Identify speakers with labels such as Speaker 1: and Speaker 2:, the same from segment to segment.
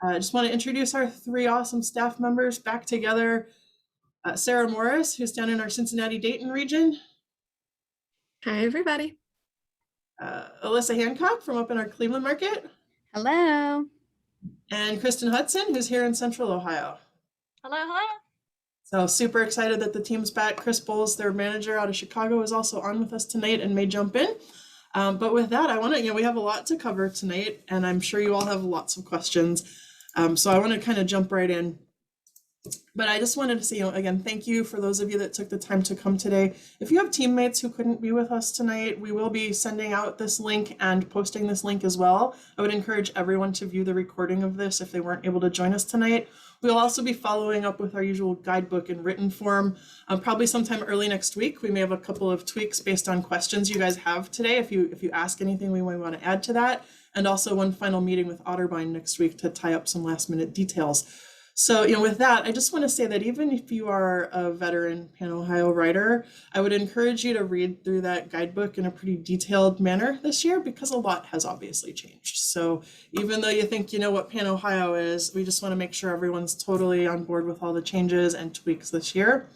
Speaker 1: I just want to introduce our three awesome staff members back together. Sarah Morris, who's down in our Cincinnati-Dayton region.
Speaker 2: Hi, everybody.
Speaker 1: Alyssa Hancock from up in our Cleveland market.
Speaker 3: Hello.
Speaker 1: And Kristen Hudson, who's here in Central Ohio.
Speaker 4: Hello, hello.
Speaker 1: So super excited that the team's back. Chris Bowles, their manager out of Chicago, is also on with us tonight and may jump in. But with that, I want to, we have a lot to cover tonight, and I'm sure you all have lots of questions. So I want to kind of jump right in. But I just wanted to say, again, thank you for those of you that took the time to come today. If you have teammates who couldn't be with us tonight, we will be sending out this link and posting this link as well. I would encourage everyone to view the recording of this if they weren't able to join us tonight. We'll also be following up with our usual guidebook in written form, probably sometime early next week. We may have a couple of tweaks based on questions you guys have today. If you ask anything, we might want to add to that. And also one final meeting with Otterbein next week to tie up some last minute details. So, with that, I just want to say that even if you are a veteran Pan Ohio writer, I would encourage you to read through that guidebook in a pretty detailed manner this year, because a lot has obviously changed. So even though you think you know what Pan Ohio is, we just want to make sure everyone's totally on board with all the changes and tweaks this year.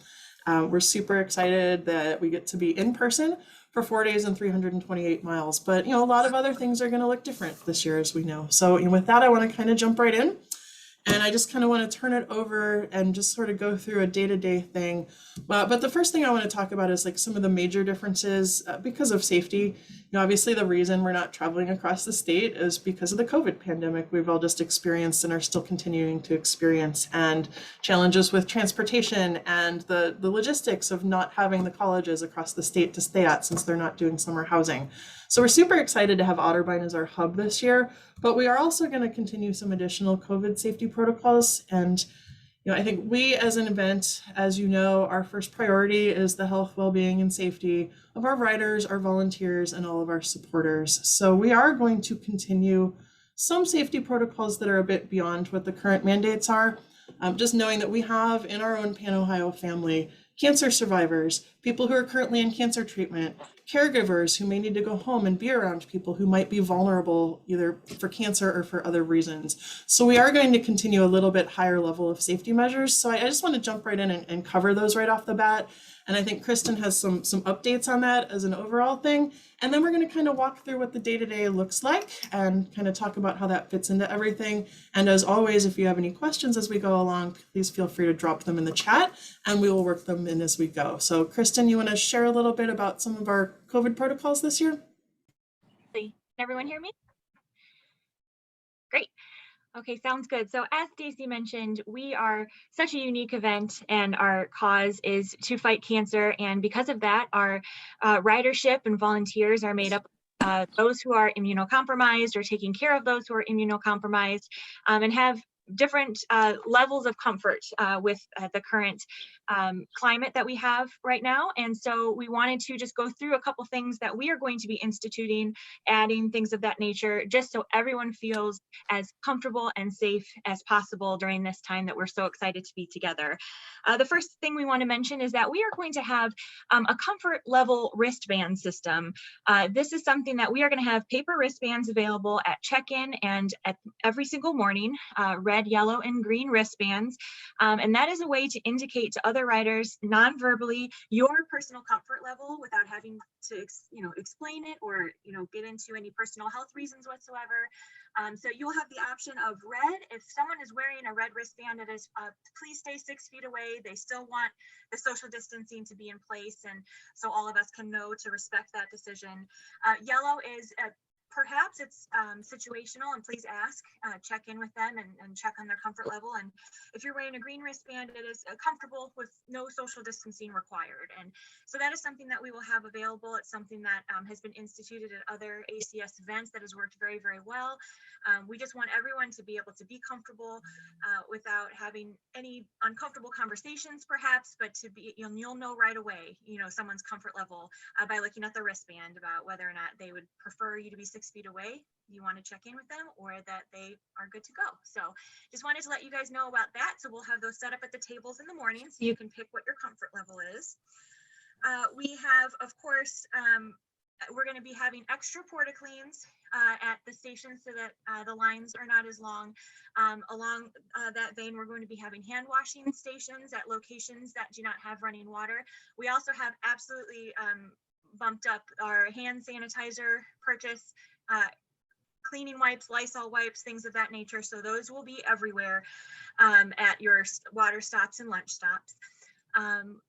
Speaker 1: We're super excited that we get to be in person for 4 days and 328 miles. But, a lot of other things are going to look different this year, as we know. So with that, I want to kind of jump right in. And I just kind of want to turn it over and just sort of go through a day-to-day thing. But the first thing I want to talk about is like some of the major differences because of safety. Obviously the reason we're not traveling across the state is because of the COVID pandemic we've all just experienced and are still continuing to experience, and challenges with transportation and the logistics of not having the colleges across the state to stay at since they're not doing summer housing. So we're super excited to have Otterbein as our hub this year, but we are also going to continue some additional COVID safety protocols. And I think we as an event, as you know, our first priority is the health, well-being, and safety of our writers, our volunteers, and all of our supporters. So we are going to continue some safety protocols that are a bit beyond what the current mandates are. Just knowing that we have in our own Pan Ohio family cancer survivors, people who are currently in cancer treatment, caregivers who may need to go home and be around people who might be vulnerable either for cancer or for other reasons. So we are going to continue a little bit higher level of safety measures. So I just want to jump right in and cover those right off the bat. And I think Kristen has some updates on that as an overall thing. And then we're going to kind of walk through what the day-to-day looks like and kind of talk about how that fits into everything. And as always, if you have any questions as we go along, please feel free to drop them in the chat and we will work them in as we go. So Kristen, you want to share a little bit about some of our COVID protocols this year?
Speaker 4: Can everyone hear me? Great. Okay, sounds good. So as Stacy mentioned, we are such a unique event and our cause is to fight cancer. And because of that, our ridership and volunteers are made up of those who are immunocompromised or taking care of those who are immunocompromised, and have different levels of comfort with the current climate that we have right now. And so we wanted to just go through a couple things that we are going to be instituting, adding things of that nature, just so everyone feels as comfortable and safe as possible during this time that we're so excited to be together. The first thing we want to mention is that we are going to have a comfort level wristband system. This is something that we are going to have paper wristbands available at check-in and at every single morning, red, yellow, and green wristbands. And that is a way to indicate to other riders non-verbally your personal comfort level without having to explain it or get into any personal health reasons whatsoever. So you'll have the option of red. If someone is wearing a red wristband, it is please stay 6 feet away. They still want the social distancing to be in place, and so all of us can know to respect that decision. Yellow is perhaps it's situational, and please ask, check in with them and check on their comfort level. And if you're wearing a green wristband, it is comfortable with no social distancing required. And so that is something that we will have available. It's something that has been instituted at other ACS events that has worked very, very well. We just want everyone to be able to be comfortable without having any uncomfortable conversations perhaps, but to be, you'll know right away, someone's comfort level by looking at the wristband about whether or not they would prefer you to be 6 feet away, you want to check in with them, or that they are good to go. So just wanted to let you guys know about that. So we'll have those set up at the tables in the morning so you can pick what your comfort level is. We have, of course, we're going to be having extra porta cleans at the station so that the lines are not as long. Along that vein, we're going to be having hand washing stations at locations that do not have running water. We also have absolutely bumped up our hand sanitizer purchase, cleaning wipes, Lysol wipes, things of that nature. So those will be everywhere at your water stops and lunch stops.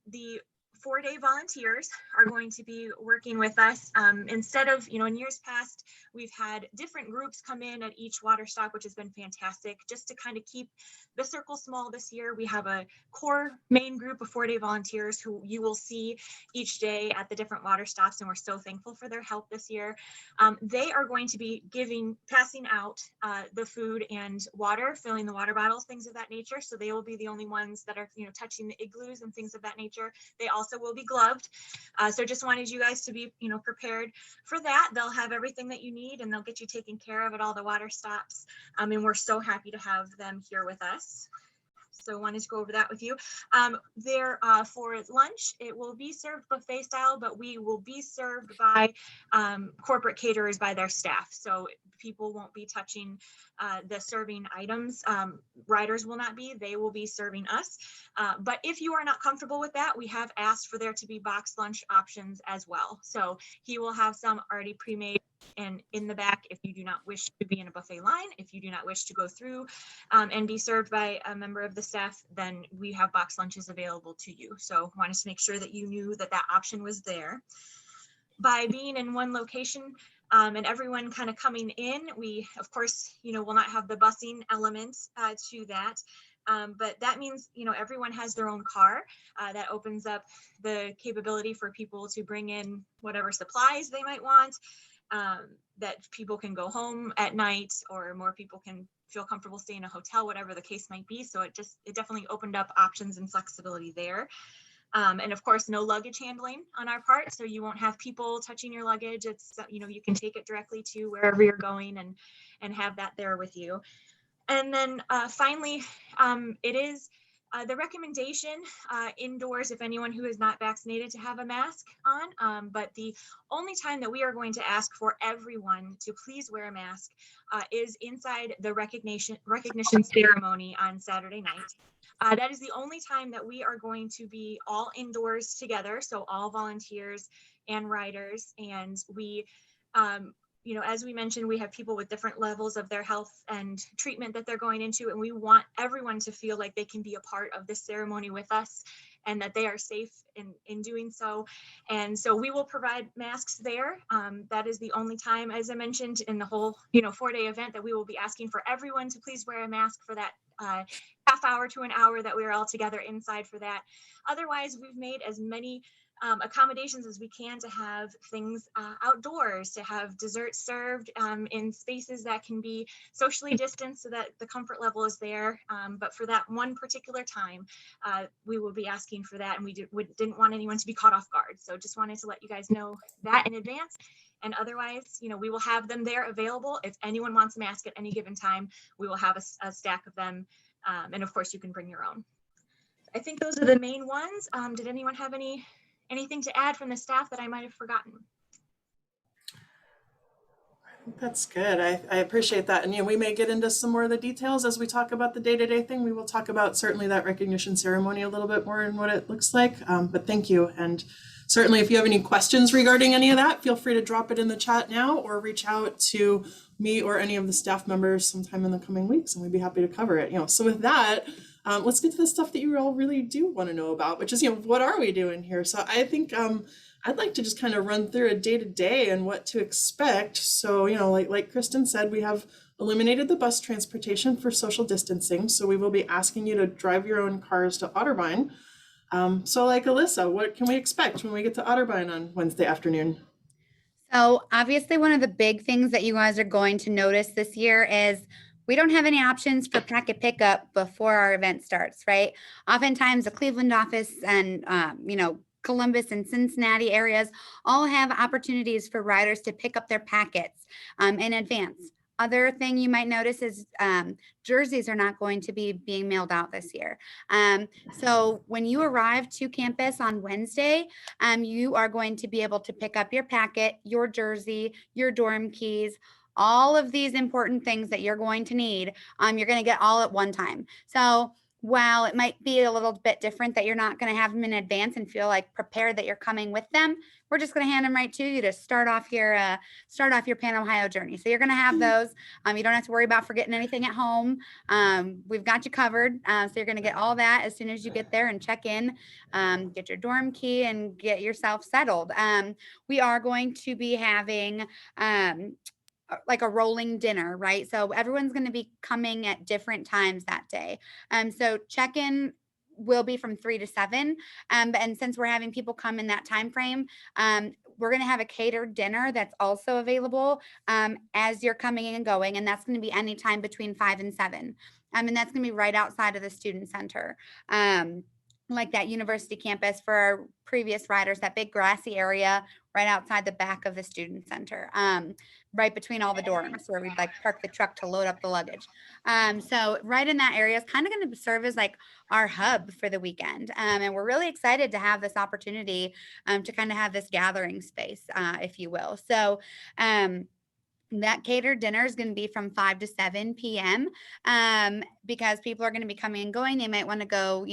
Speaker 4: The 4-day volunteers are going to be working with us. Instead of, in years past, we've had different groups come in at each water stop, which has been fantastic, just to kind of keep the circle small. This year, we have a core main group of 4-day volunteers who you will see each day at the different water stops, and we're so thankful for their help this year. They are going to be passing out the food and water, filling the water bottles, things of that nature. So they will be the only ones that are, touching the igloos and things of that nature. They also will be gloved. So just wanted you guys to be, prepared for that. They'll have everything that you need and they'll get you taken care of at all the water stops. And we're so happy to have them here with us. So wanted to go over that with you. For lunch, it will be served buffet style, but we will be served by corporate caterers, by their staff. So people won't be touching the serving items. Riders will not be, they will be serving us. But if you are not comfortable with that, we have asked for there to be box lunch options as well. So he will have some already pre-made and in the back if you do not wish to be in a buffet line. If you do not wish to go through and be served by a member of the staff, then we have box lunches available to you. So wanted to make sure that you knew that that option was there. By being in one location and everyone kind of coming in, we of course, will not have the busing element to that. But that means, everyone has their own car. That opens up the capability for people to bring in whatever supplies they might want. That people can go home at night, or more people can feel comfortable staying in a hotel, whatever the case might be. So it definitely opened up options and flexibility there. And of course, no luggage handling on our part. So you won't have people touching your luggage. It's, you can take it directly to wherever you're going and have that there with you. And then finally, it is the recommendation indoors, if anyone who is not vaccinated, to have a mask on. But the only time that we are going to ask for everyone to please wear a mask is inside the recognition ceremony on Saturday night. That is the only time that we are going to be all indoors together. So all volunteers and riders. And we, as we mentioned, we have people with different levels of their health and treatment that they're going into, and we want everyone to feel like they can be a part of this ceremony with us and that they are safe in doing so. And so we will provide masks there. That is the only time, as I mentioned, in the whole 4-day event, that we will be asking for everyone to please wear a mask for that half hour to an hour that we're all together inside for that. Otherwise, we've made as many accommodations as we can to have things outdoors, to have dessert served in spaces that can be socially distanced so that the comfort level is there. But for that one particular time, we will be asking for that, and we didn't want anyone to be caught off guard. So just wanted to let you guys know that in advance. And otherwise, we will have them there available. If anyone wants a mask at any given time, we will have a stack of them. And of course, you can bring your own. I think those are the main ones. Did anyone have anything to add from the staff that I might have forgotten?
Speaker 1: That's good. I appreciate that. And we may get into some more of the details as we talk about the day-to-day thing. We will talk about certainly that recognition ceremony a little bit more and what it looks like. But thank you. And certainly if you have any questions regarding any of that, feel free to drop it in the chat now or reach out to me or any of the staff members sometime in the coming weeks, and we'd be happy to cover it. So with that, let's get to the stuff that you all really do want to know about, which is, what are we doing here? So I think I'd like to just kind of run through a day-to-day and what to expect. So, like Kristen said, we have eliminated the bus transportation for social distancing. So we will be asking you to drive your own cars to Otterbein. So like Alyssa, what can we expect when we get to Otterbein on Wednesday afternoon?
Speaker 3: So obviously one of the big things that you guys are going to notice this year is we don't have any options for packet pickup before our event starts, right? Oftentimes the Cleveland office and, Columbus and Cincinnati areas all have opportunities for riders to pick up their packets in advance. Other thing you might notice is jerseys are not going to be being mailed out this year. So when you arrive to campus on Wednesday, you are going to be able to pick up your packet, your jersey, your dorm keys, all of these important things that you're going to need, you're going to get all at one time. So while it might be a little bit different that you're not going to have them in advance and feel like prepared that you're coming with them, we're just going to hand them right to you to start off your Pan Ohio journey. So you're going to have those. You don't have to worry about forgetting anything at home. We've got you covered. So you're going to get all that as soon as you get there and check in, get your dorm key and get yourself settled. We are going to be having like a rolling dinner, right? So everyone's going to be coming at different times that day. So check-in will be from 3 to 7. And since we're having people come in that time frame, we're going to have a catered dinner that's also available as you're coming and going. And that's going to be anytime between 5 and 7. And that's going to be right outside of the student center. Like that university campus for our previous riders, that big grassy area right outside the back of the student center, right between all the dorms where we'd like park the truck to load up the luggage. So right in that area is kind of going to serve as like our hub for the weekend. And we're really excited to have this opportunity to kind of have this gathering space, if you will. So that catered dinner is going to be from 5 to 7 p.m. Because people are going to be coming and going. They might want to go,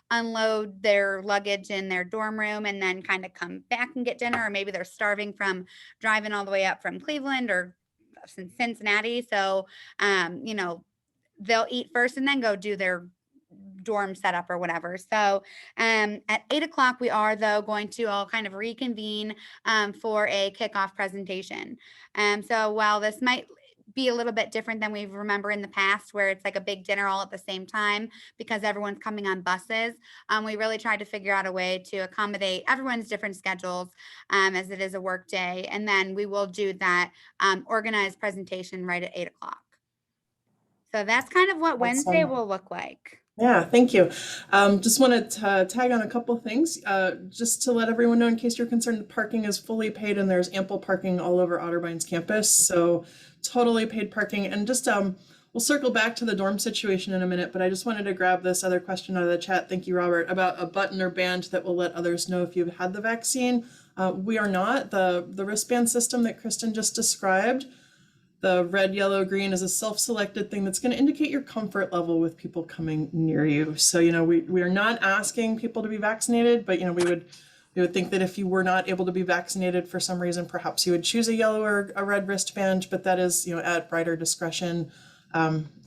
Speaker 3: unload their luggage in their dorm room and then kind of come back and get dinner. Or maybe they're starving from driving all the way up from Cleveland or Cincinnati. So, they'll eat first and then go do their dorm setup or whatever. So at 8 o'clock, we are though going to all kind of reconvene for a kickoff presentation. So while this might be a little bit different than we remember in the past where it's like a big dinner all at the same time because everyone's coming on buses, we really tried to figure out a way to accommodate everyone's different schedules as it is a work day. And then we will do that organized presentation right at 8 o'clock. So that's kind of what Wednesday will look like.
Speaker 1: Yeah, thank you. Just wanted to tag on a couple things, just to let everyone know in case you're concerned, the parking is fully paid and there's ample parking all over Otterbeins campus. So totally paid parking. And just we'll circle back to the dorm situation in a minute, but I just wanted to grab this other question out of the chat. Thank you, Robert, about a button or band that will let others know if you've had the vaccine. We are not. The wristband system that Kristen just described, the red, yellow, green, is a self-selected thing that's going to indicate your comfort level with people coming near you. So, we are not asking people to be vaccinated, but, we would think that if you were not able to be vaccinated for some reason, perhaps you would choose a yellow or a red wristband, but that is, at rider discretion.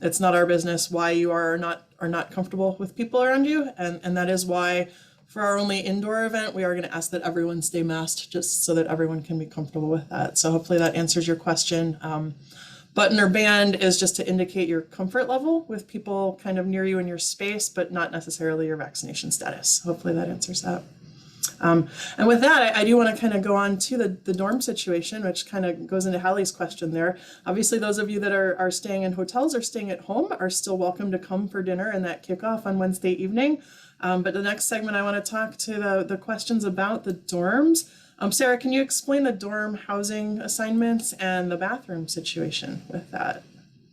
Speaker 1: It's not our business why you are not comfortable with people around you. And that is why for our only indoor event, we are going to ask that everyone stay masked just so that everyone can be comfortable with that. So hopefully that answers your question. Button or band is just to indicate your comfort level with people kind of near you in your space, but not necessarily your vaccination status. Hopefully that answers that. And with that, I do want to kind of go on to the dorm situation, which kind of goes into Hallie's question there. Obviously, those of you that are staying in hotels or staying at home are still welcome to come for dinner and that kickoff on Wednesday evening. But the next segment, I want to talk to the questions about the dorms. Sarah, can you explain the dorm housing assignments and the bathroom situation with that?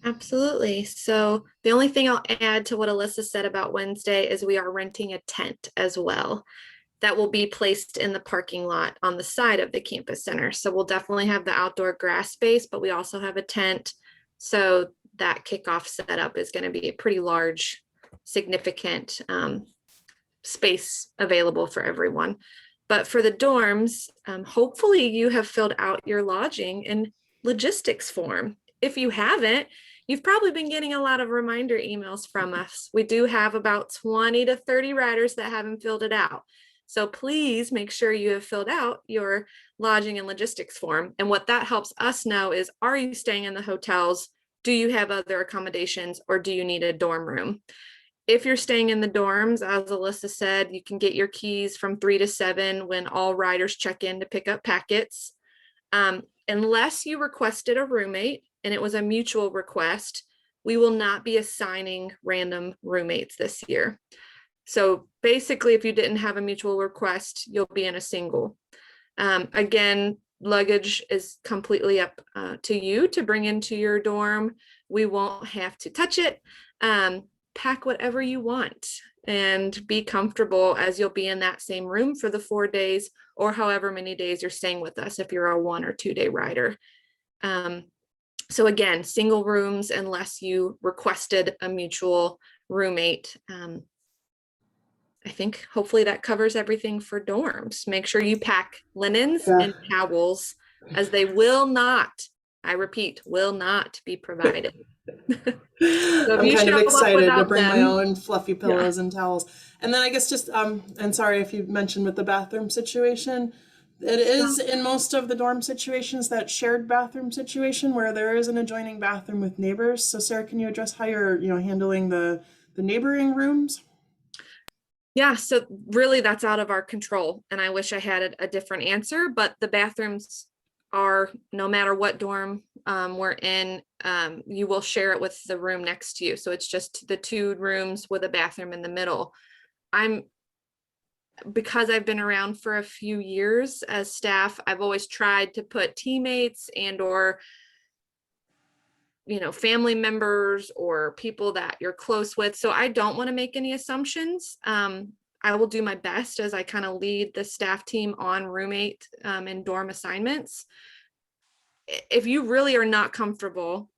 Speaker 2: Absolutely. So the only thing I'll add to what Alyssa said about Wednesday is we are renting a tent as well that will be placed in the parking lot on the side of the campus center. So we'll definitely have the outdoor grass space, but we also have a tent. So that kickoff setup is going to be a pretty large, significant space available for everyone. But for the dorms, hopefully you have filled out your lodging and logistics form. If you haven't, you've probably been getting a lot of reminder emails from us. We do have about 20 to 30 riders that haven't filled it out. So please make sure you have filled out your lodging and logistics form. And what that helps us know is, are you staying in the hotels? Do you have other accommodations, or do you need a dorm room? If you're staying in the dorms, as Alyssa said, you can get your keys from 3 to 7 when all riders check in to pick up packets. Unless you requested a roommate and it was a mutual request, we will not be assigning random roommates this year. So basically, if you didn't have a mutual request, you'll be in a single. Again, luggage is completely up to you to bring into your dorm. We won't have to touch it. Pack whatever you want and be comfortable, as you'll be in that same room for the 4 days or however many days you're staying with us if you're a 1 or 2 day rider. So again, single rooms unless you requested a mutual roommate. I think hopefully that covers everything for dorms. Make sure you pack linens and towels, as they will not, I repeat, will not be provided. So if
Speaker 1: I'm
Speaker 2: you
Speaker 1: kind of
Speaker 2: show up
Speaker 1: excited to
Speaker 2: without
Speaker 1: bring my
Speaker 2: them,
Speaker 1: own fluffy pillows and towels. And then I guess just, and sorry if you mentioned with the bathroom situation, it is in most of the dorm situations that shared bathroom situation where there is an adjoining bathroom with neighbors. So Sarah, can you address how you're, handling the neighboring rooms?
Speaker 2: yeah, so really that's out of our control. And I wish I had a different answer, but the bathrooms are, no matter what dorm we're in, you will share it with the room next to you. So it's just the 2 rooms with a bathroom in the middle. Because I've been around for a few years as staff, I've always tried to put teammates and or family members or people that you're close with. So I don't want to make any assumptions. I will do my best as I kind of lead the staff team on roommate and dorm assignments. If you really are not comfortable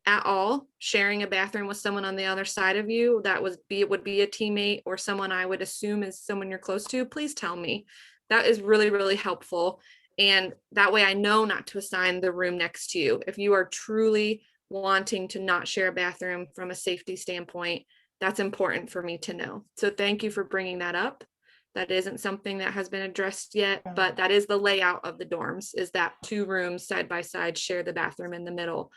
Speaker 2: at all sharing a bathroom with someone on the other side of you, that would be a teammate or someone I would assume is someone you're close to, please tell me. That is really, really helpful. And that way I know not to assign the room next to you. If you are truly wanting to not share a bathroom from a safety standpoint, that's important for me to know. So thank you for bringing that up. That isn't something that has been addressed yet, but that is the layout of the dorms, is that 2 rooms side by side share the bathroom in the middle.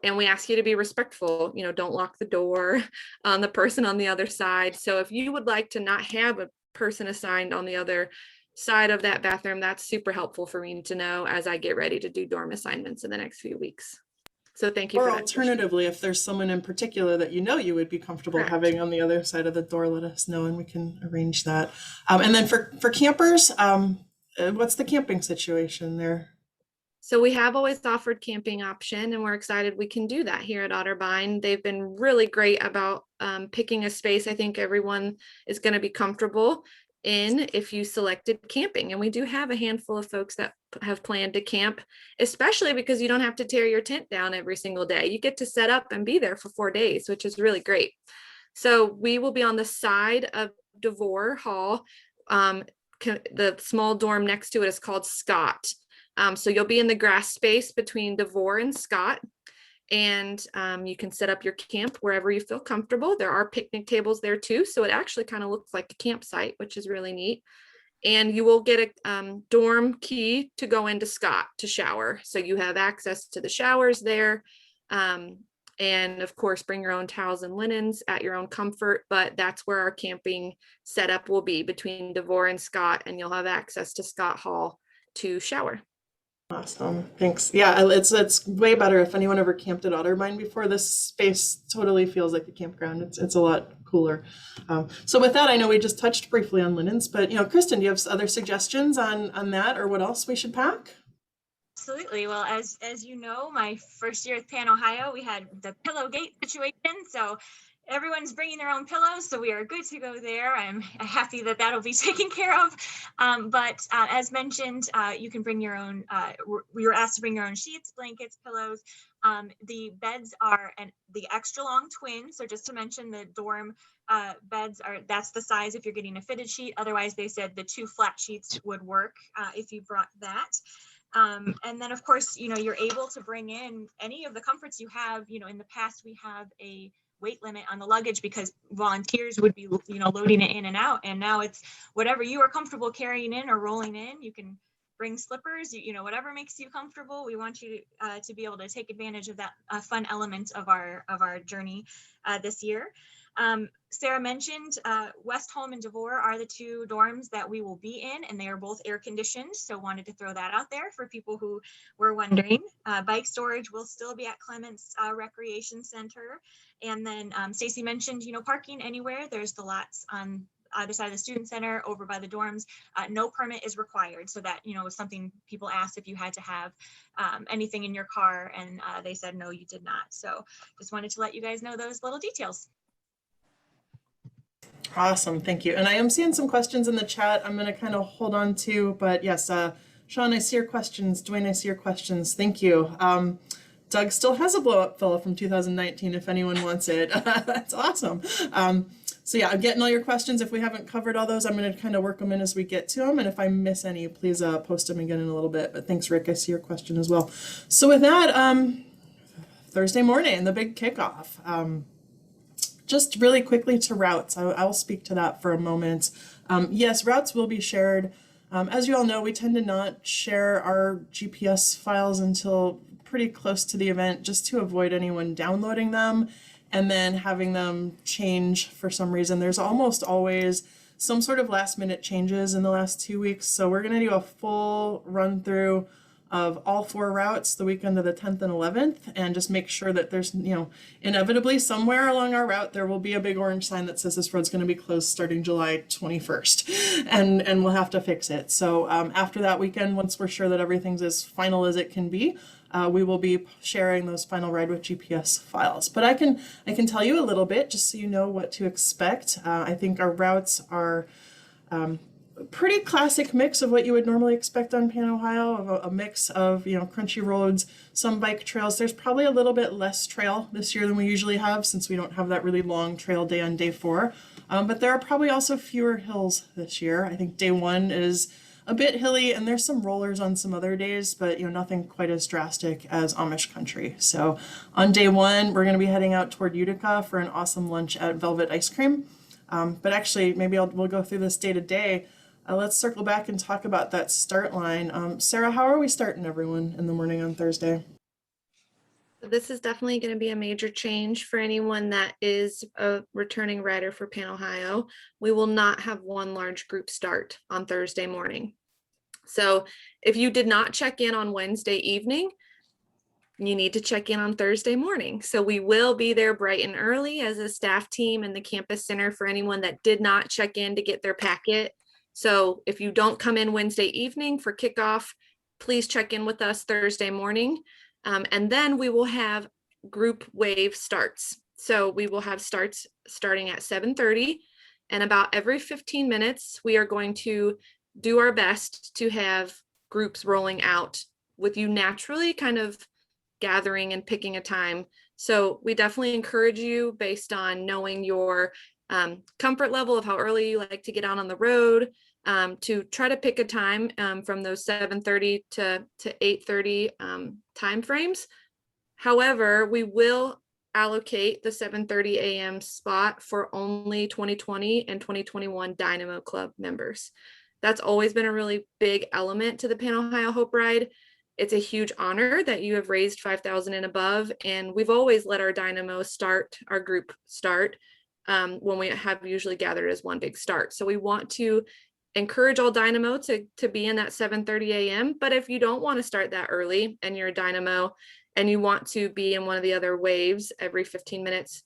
Speaker 2: And we ask you to be respectful, don't lock the door on the person on the other side. So if you would like to not have a person assigned on the other side of that bathroom, that's super helpful for me to know as I get ready to do dorm assignments in the next few weeks. So thank you
Speaker 1: Or
Speaker 2: for that.
Speaker 1: alternatively, if there's someone in particular that you would be comfortable
Speaker 2: Correct.
Speaker 1: having on the other side of the door, let us know and we can arrange that. And then for campers, what's the camping situation there?
Speaker 2: So we have always offered camping option, and we're excited we can do that here at Otterbein. They've been really great about picking a space I think everyone is going to be comfortable in if you selected camping. And we do have a handful of folks that have planned to camp, especially because you don't have to tear your tent down every single day. You get to set up and be there for 4 days, which is really great. So we will be on the side of DeVore Hall. The small dorm next to it is called Scott. So you'll be in the grass space between DeVore and Scott, and you can set up your camp wherever you feel comfortable. There are picnic tables there too, so it actually kind of looks like a campsite, which is really neat. And you will get a dorm key to go into Scott to shower. So you have access to the showers there. And of course, bring your own towels and linens at your own comfort, but that's where our camping setup will be, between DeVore and Scott, and you'll have access to Scott Hall to shower.
Speaker 1: Awesome, thanks. Yeah, it's way better. If anyone ever camped at Otterbein before, this space totally feels like a campground. It's a lot cooler. So with that, I know we just touched briefly on linens, but Kristen, do you have other suggestions on that, or what else we should pack?
Speaker 4: Absolutely. Well, as you know, my first year with Pan Ohio, we had the pillow gate situation. So everyone's bringing their own pillows, so we are good to go there. I'm happy that that'll be taken care of. But as mentioned, you can bring your own, we were asked to bring your own sheets, blankets, pillows. The beds are the extra long twin. So just to mention, the dorm beds that's the size if you're getting a fitted sheet. Otherwise, they said the 2 flat sheets would work if you brought that. And then of course, you're able to bring in any of the comforts you have. In the past, we have a weight limit on the luggage because volunteers would be, loading it in and out. And now it's whatever you are comfortable carrying in or rolling in. You can bring slippers, whatever makes you comfortable. We want you to be able to take advantage of that fun element of our journey this year. Sarah mentioned Westholm and DeVore are the 2 dorms that we will be in, and they are both air conditioned. So wanted to throw that out there for people who were wondering. Bike storage will still be at Clements Recreation Center. And then Stacy mentioned, parking anywhere. There's the lots on either side of the student center over by the dorms. No permit is required. So that, was something people asked if you had to have anything in your car, and they said, no, you did not. So just wanted to let you guys know those little details.
Speaker 1: Awesome, thank you. And I am seeing some questions in the chat I'm going to kind of hold on to, but yes, Sean, I see your questions. Dwayne, I see your questions. Thank you. Doug still has a blow up fella from 2019 if anyone wants it. That's awesome. So yeah, I'm getting all your questions. If we haven't covered all those, I'm going to kind of work them in as we get to them. And if I miss any, please post them again in a little bit. But thanks, Rick. I see your question as well. So with that, Thursday morning, the big kickoff. Just really quickly to routes. I will speak to that for a moment. Yes, routes will be shared. As you all know, we tend to not share our GPS files until pretty close to the event, just to avoid anyone downloading them and then having them change for some reason. There's almost always some sort of last minute changes in the last 2 weeks. So we're going to do a full run through of all 4 routes the weekend of the 10th and 11th, and just make sure that there's, inevitably somewhere along our route, there will be a big orange sign that says this road's going to be closed starting July 21st, and we'll have to fix it. So after that weekend, once we're sure that everything's as final as it can be, we will be sharing those final ride with GPS files. But I can tell you a little bit just so you know what to expect. I think our routes are pretty classic mix of what you would normally expect on Pan Ohio, a mix of, crunchy roads, some bike trails. There's probably a little bit less trail this year than we usually have, since we don't have that really long trail day on day 4. But there are probably also fewer hills this year. I think day 1 is a bit hilly, and there's some rollers on some other days, but nothing quite as drastic as Amish country. So on day 1, we're going to be heading out toward Utica for an awesome lunch at Velvet Ice Cream. But actually, maybe we'll go through this day to day. Let's circle back and talk about that start line. Sarah, how are we starting everyone in the morning on Thursday?
Speaker 2: This is definitely going to be a major change for anyone that is a returning rider for Pan Ohio. We will not have one large group start on Thursday morning. So if you did not check in on Wednesday evening, you need to check in on Thursday morning. So we will be there bright and early as a staff team in the campus center for anyone that did not check in to get their packet. So if you don't come in Wednesday evening for kickoff, please check in with us Thursday morning. And then we will have group wave starts. So we will have starts starting at 7:30, and about every 15 minutes, we are going to do our best to have groups rolling out with you naturally kind of gathering and picking a time. So we definitely encourage you, based on knowing your comfort level of how early you like to get out on the road, to try to pick a time from those 7:30 to 8:30 time frames. However, we will allocate the 7:30 a.m. spot for only 2020 and 2021 Dynamo Club members. That's always been a really big element to the Pan Ohio Hope Ride. It's a huge honor that you have raised 5,000 and above, and we've always let our Dynamo start, our group start, when we have usually gathered as one big start. So we want to encourage all Dynamo to be in that 7:30 a.m. But if you don't want to start that early and you're a Dynamo and you want to be in one of the other waves every 15 minutes,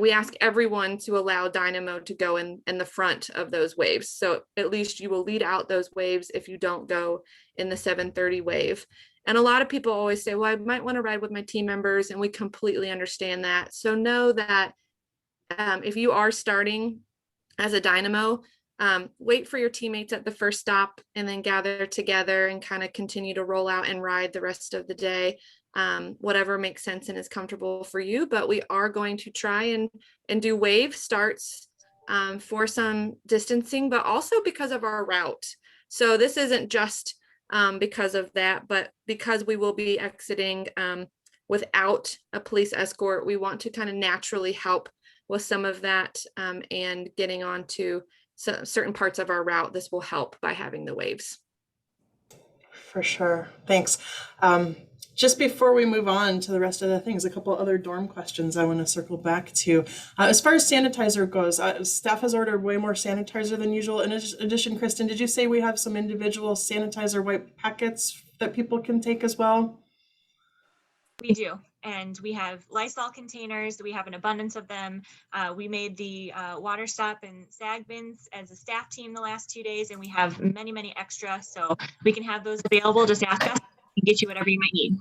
Speaker 2: we ask everyone to allow Dynamo to go in the front of those waves. So at least you will lead out those waves if you don't go in the 7:30 wave. And a lot of people always say, well, I might want to ride with my team members, and we completely understand that. So know that if you are starting as a Dynamo, wait for your teammates at the first stop and then gather together and kind of continue to roll out and ride the rest of the day, whatever makes sense and is comfortable for you. But we are going to try and do wave starts for some distancing, but also because of our route. So this isn't just because of that, but because we will be exiting without a police escort, we want to kind of naturally help with some of that and getting on to certain parts of our route. This will help by having the waves.
Speaker 1: For sure. Thanks. Just before we move on to the rest of the things, a couple other dorm questions I want to circle back to. As far as sanitizer goes, staff has ordered way more sanitizer than usual. In addition, Kristen, did you say we have some individual sanitizer wipe packets that people can take as well?
Speaker 4: We do. And we have Lysol containers. We have an abundance of them. We made the water stop and SAG bins as a staff team the last 2 days, and we have many, many extra. So we can have those available. Just ask us and get you whatever you might need.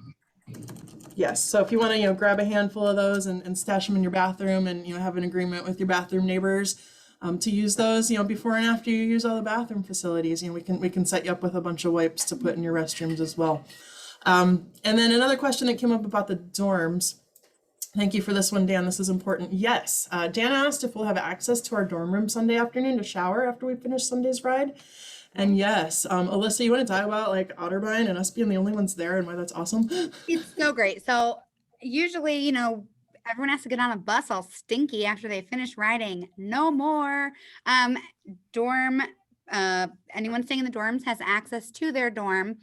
Speaker 1: Yes. So if you want to, grab a handful of those and stash them in your bathroom, and have an agreement with your bathroom neighbors to use those, before and after you use all the bathroom facilities, we can set you up with a bunch of wipes to put in your restrooms as well. And then another question that came up about the dorms. Thank you for this one, Dan. This is important. Yes, Dan asked if we'll have access to our dorm room Sunday afternoon to shower after we finish Sunday's ride. And yes, Alyssa, you want to talk about like Otterbein and us being the only ones there and why that's awesome?
Speaker 3: It's so great. So usually, you know, everyone has to get on a bus all stinky after they finish riding. No more. Dorm, anyone staying in the dorms has access to their dorm.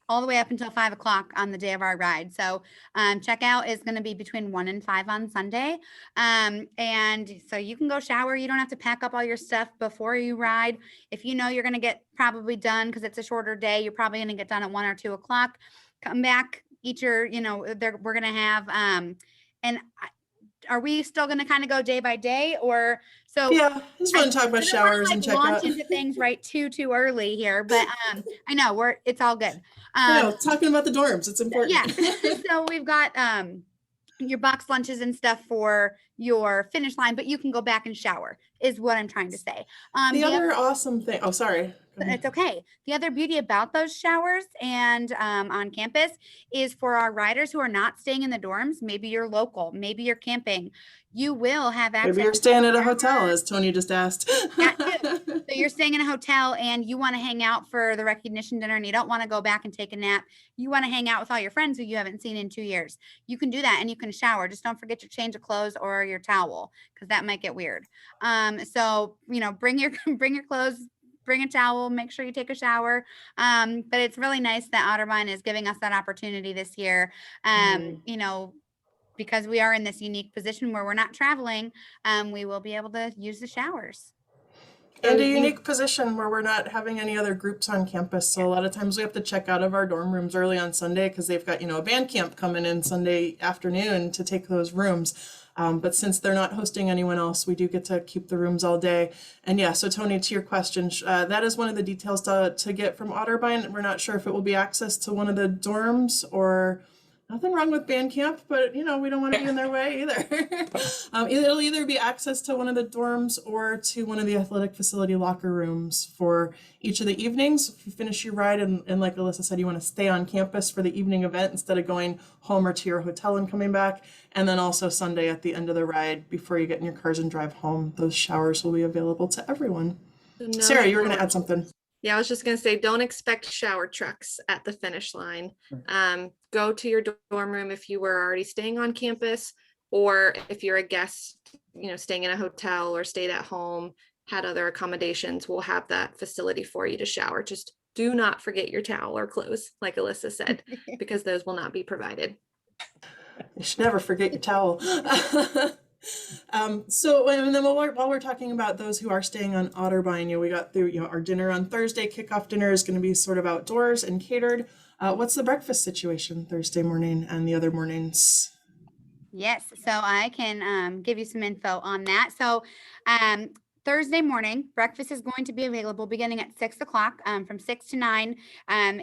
Speaker 3: All the way up until 5 o'clock on the day of our ride. So checkout is going to be between 1 and 5 on Sunday. And so you can go shower. You don't have to pack up all your stuff before you ride. If you know you're going to get probably done because it's a shorter day, you're probably going to get done at 1 or 2 o'clock. Come back, eat your, you know, we're going to have, are we still going to kind of go day by day or so?
Speaker 1: Yeah, I just want to talk about showers and
Speaker 3: launch
Speaker 1: checkout.
Speaker 3: into things right too early here, but I know it's all good.
Speaker 1: Talking about the dorms, it's important.
Speaker 3: Yeah. So we've got your box lunches and stuff for your finish line, but you can go back and shower is what I'm trying to say.
Speaker 1: The other awesome thing, oh, sorry.
Speaker 3: It's okay. The other beauty about those showers and on campus is for our riders who are not staying in the dorms. Maybe you're local, maybe you're camping. You will have access.
Speaker 1: Maybe you're staying at a hotel, as Tony just asked.
Speaker 3: So you're staying in a hotel and you want to hang out for the recognition dinner and you don't want to go back and take a nap. You want to hang out with all your friends who you haven't seen in 2 years. You can do that and you can shower. Just don't forget your change of clothes or your towel because that might get weird. So, you know, bring your clothes, bring a towel, make sure you take a shower. But it's really nice that Otterbein is giving us that opportunity this year. You know, because we are in this unique position where we're not traveling, we will be able to use the showers.
Speaker 1: And a unique position where we're not having any other groups on campus. So a lot of times we have to check out of our dorm rooms early on Sunday because they've got, you know, a band camp coming in Sunday afternoon to take those rooms. But since they're not hosting anyone else, we do get to keep the rooms all day. And yeah, so Tony, to your question, that is one of the details to get from Otterbein. We're not sure if it will be access to one of the dorms or nothing wrong with band camp, but you know, we don't want to be in their way either. It'll either be access to one of the dorms or to one of the athletic facility locker rooms for each of the evenings. If you finish your ride and like Alyssa said, you want to stay on campus for the evening event instead of going home or to your hotel and coming back. And then also Sunday at the end of the ride, before you get in your cars and drive home, those showers will be available to everyone.
Speaker 2: No,
Speaker 1: Sarah, you were going to add something.
Speaker 2: Yeah, I was just going to say, don't expect shower trucks at the finish line. Go to your dorm room if you were already staying on campus, or if you're a guest, you know, staying in a hotel or stayed at home, had other accommodations, we'll have that facility for you to shower. Just do not forget your towel or clothes, like Alyssa said, because those will not be provided.
Speaker 1: You should never forget your towel. So and then while we're talking about those who are staying on Otterbein, you know, we got through, you know, our dinner on Thursday. Kickoff dinner is going to be sort of outdoors and catered. What's the breakfast situation Thursday morning and the other mornings?
Speaker 3: Yes, so I can give you some info on that. So Thursday morning, breakfast is going to be available beginning at 6 o'clock from 6 to 9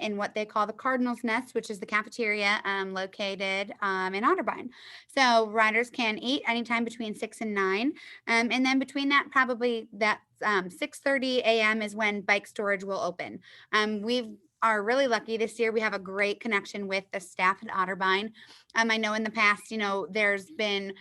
Speaker 3: in what they call the Cardinal's Nest, which is the cafeteria located in Otterbein. So riders can eat anytime between 6 and 9. And then between that, probably that 6:30 a.m. is when bike storage will open. We are really lucky this year. We have a great connection with the staff at Otterbein. I know in the past, you know, there's been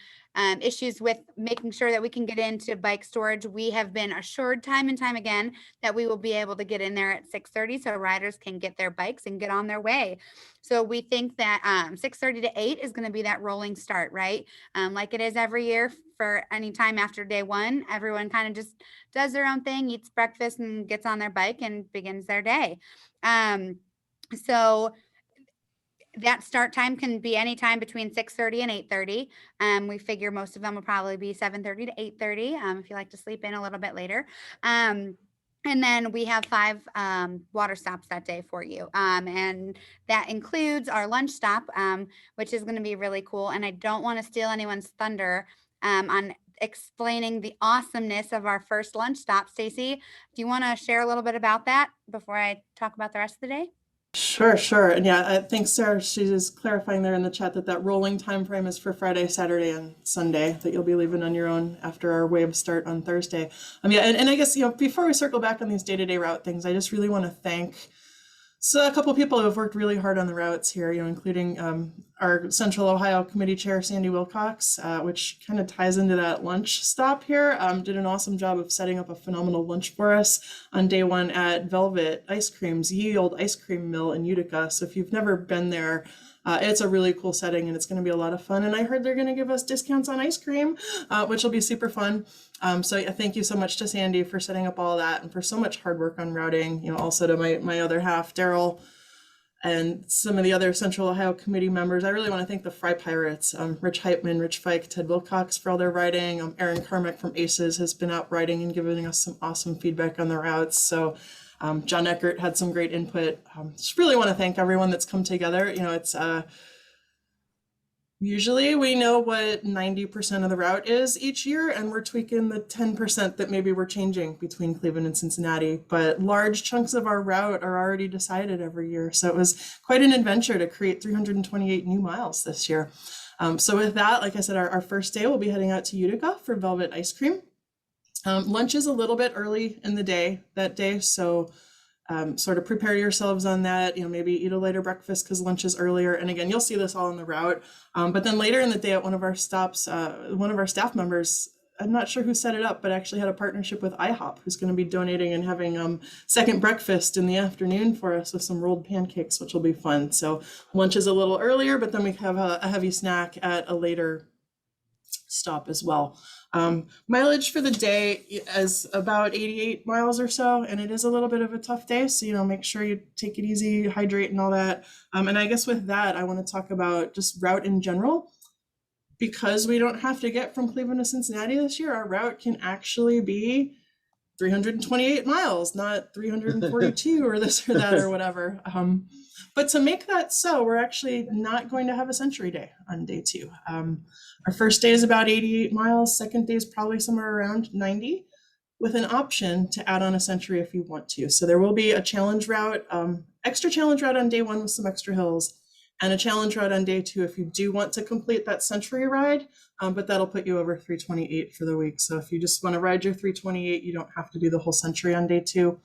Speaker 3: issues with making sure that we can get into bike storage. We have been assured time and time again that we will be able to get in there at 6:30 so riders can get their bikes and get on their way. So we think that 6:30 to 8 is going to be that rolling start, right? Like it is every year for any time after day one. Everyone kind of just does their own thing, eats breakfast and gets on their bike and begins their day. So that start time can be anytime between 6:30 and 8:30. We figure most of them will probably be 7:30 to 8:30 if you like to sleep in a little bit later. And then we have 5 water stops that day for you. And that includes our lunch stop, which is going to be really cool. And I don't want to steal anyone's thunder on explaining the awesomeness of our first lunch stop. Stacy, do you want to share a little bit about that before I talk about the rest of the day?
Speaker 1: Sure. And yeah, thanks, Sarah. She's clarifying there in the chat that rolling time frame is for Friday, Saturday, and Sunday, that you'll be leaving on your own after our wave start on Thursday. Yeah, and I guess, you know, before we circle back on these day-to-day route things, I just really want to thank So a couple of people who have worked really hard on the routes here, including our Central Ohio Committee Chair, Sandy Wilcox, which kind of ties into that lunch stop here, did an awesome job of setting up a phenomenal lunch for us on day one at Velvet Ice Cream's ye old ice cream mill in Utica. So if you've never been there, it's a really cool setting and it's going to be a lot of fun. And I heard they're going to give us discounts on ice cream, which will be super fun. So yeah, thank you so much to Sandy for setting up all that and for so much hard work on routing. Also to my other half, Daryl, and some of the other Central Ohio Committee members. I really want to thank the Fry Pirates, Rich Heitman, Rich Fike, Ted Wilcox for all their writing. Aaron Carmack from ACES has been out writing and giving us some awesome feedback on the routes. So John Eckert had some great input. Just really want to thank everyone that's come together. It's usually we know what 90% of the route is each year, and we're tweaking the 10% that maybe we're changing between Cleveland and Cincinnati. But large chunks of our route are already decided every year. So it was quite an adventure to create 328 new miles this year. So with that, like I said, our first day, we'll be heading out to Utica for Velvet Ice Cream. Lunch is a little bit early in the day that day, so sort of prepare yourselves on that. Maybe eat a later breakfast because lunch is earlier. And again, you'll see this all on the route. But then later in the day at one of our stops, one of our staff members, I'm not sure who set it up, but actually had a partnership with IHOP, who's going to be donating and having second breakfast in the afternoon for us with some rolled pancakes, which will be fun. So lunch is a little earlier, but then we have a heavy snack at a later stop as well. Mileage for the day is about 88 miles or so, and it is a little bit of a tough day. So, make sure you take it easy, hydrate and all that. And I guess with that, I want to talk about just route in general. Because we don't have to get from Cleveland to Cincinnati this year, our route can actually be 328 miles, not 342 or this or that or whatever. But to make that so, we're actually not going to have a century day on day two. Our first day is about 88 miles. Second day is probably somewhere around 90, with an option to add on a century if you want to. So there will be a challenge route, extra challenge route on day one with some extra hills, and a challenge route on day two if you do want to complete that century ride, but that'll put you over 328 for the week. So if you just want to ride your 328, you don't have to do the whole century on day two.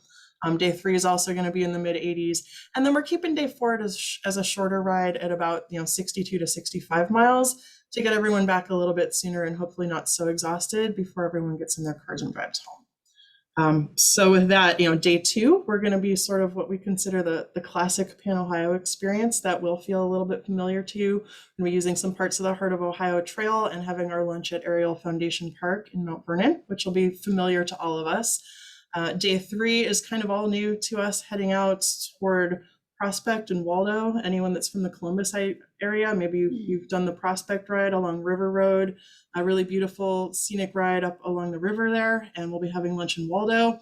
Speaker 1: Day three is also going to be in the mid 80s. And then we're keeping day four as a shorter ride at about 62 to 65 miles to get everyone back a little bit sooner and hopefully not so exhausted before everyone gets in their cars and drives home. So with that, day two, we're going to be sort of what we consider the classic Pan Ohio experience that will feel a little bit familiar to you. We're going to be using some parts of the Heart of Ohio Trail and having our lunch at Ariel Foundation Park in Mount Vernon, which will be familiar to all of us. Day three is kind of all new to us, heading out toward Prospect and Waldo. Anyone that's from the Columbus area, maybe you've done the Prospect ride along River Road, a really beautiful scenic ride up along the river there, and we'll be having lunch in Waldo.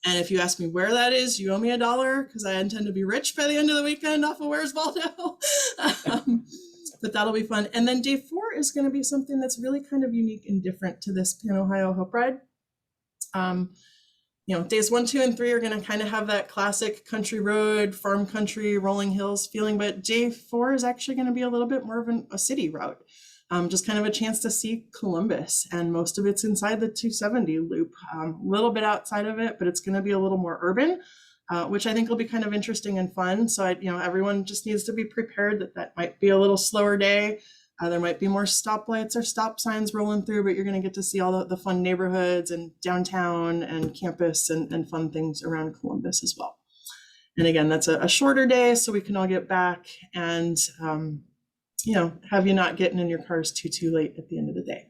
Speaker 1: And if you ask me where that is, you owe me $1 because I intend to be rich by the end of the weekend off of Where's Waldo. But that'll be fun. And then day four is going to be something that's really kind of unique and different to this Pan Ohio Hope Ride. Days 1, 2, and 3 are going to kind of have that classic country road, farm country, rolling hills feeling, but day 4 is actually going to be a little bit more of a city route. Just kind of a chance to see Columbus, and most of it's inside the 270 loop, a little bit outside of it, but it's going to be a little more urban, which I think will be kind of interesting and fun. So everyone just needs to be prepared that might be a little slower day. There might be more stoplights or stop signs rolling through, but you're going to get to see all the fun neighborhoods and downtown and campus and fun things around Columbus as well. And again, that's a shorter day, so we can all get back and, have you not getting in your cars too late at the end of the day.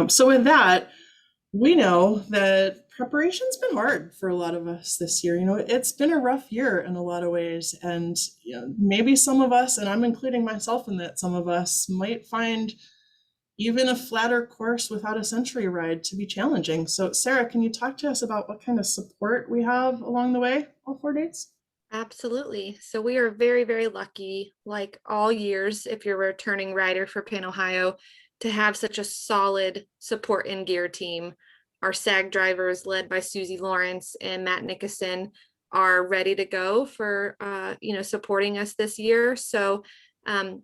Speaker 1: So with that, we know that preparation's been hard for a lot of us this year. It's been a rough year in a lot of ways. And maybe some of us, and I'm including myself in that, some of us might find even a flatter course without a century ride to be challenging. So Sarah, can you talk to us about what kind of support we have along the way all 4 days?
Speaker 2: Absolutely. So we are very, very lucky, like all years, if you're a returning rider for Pan Ohio, to have such a solid support and gear team. Our SAG drivers, led by Susie Lawrence and Matt Nickerson, are ready to go for supporting us this year. So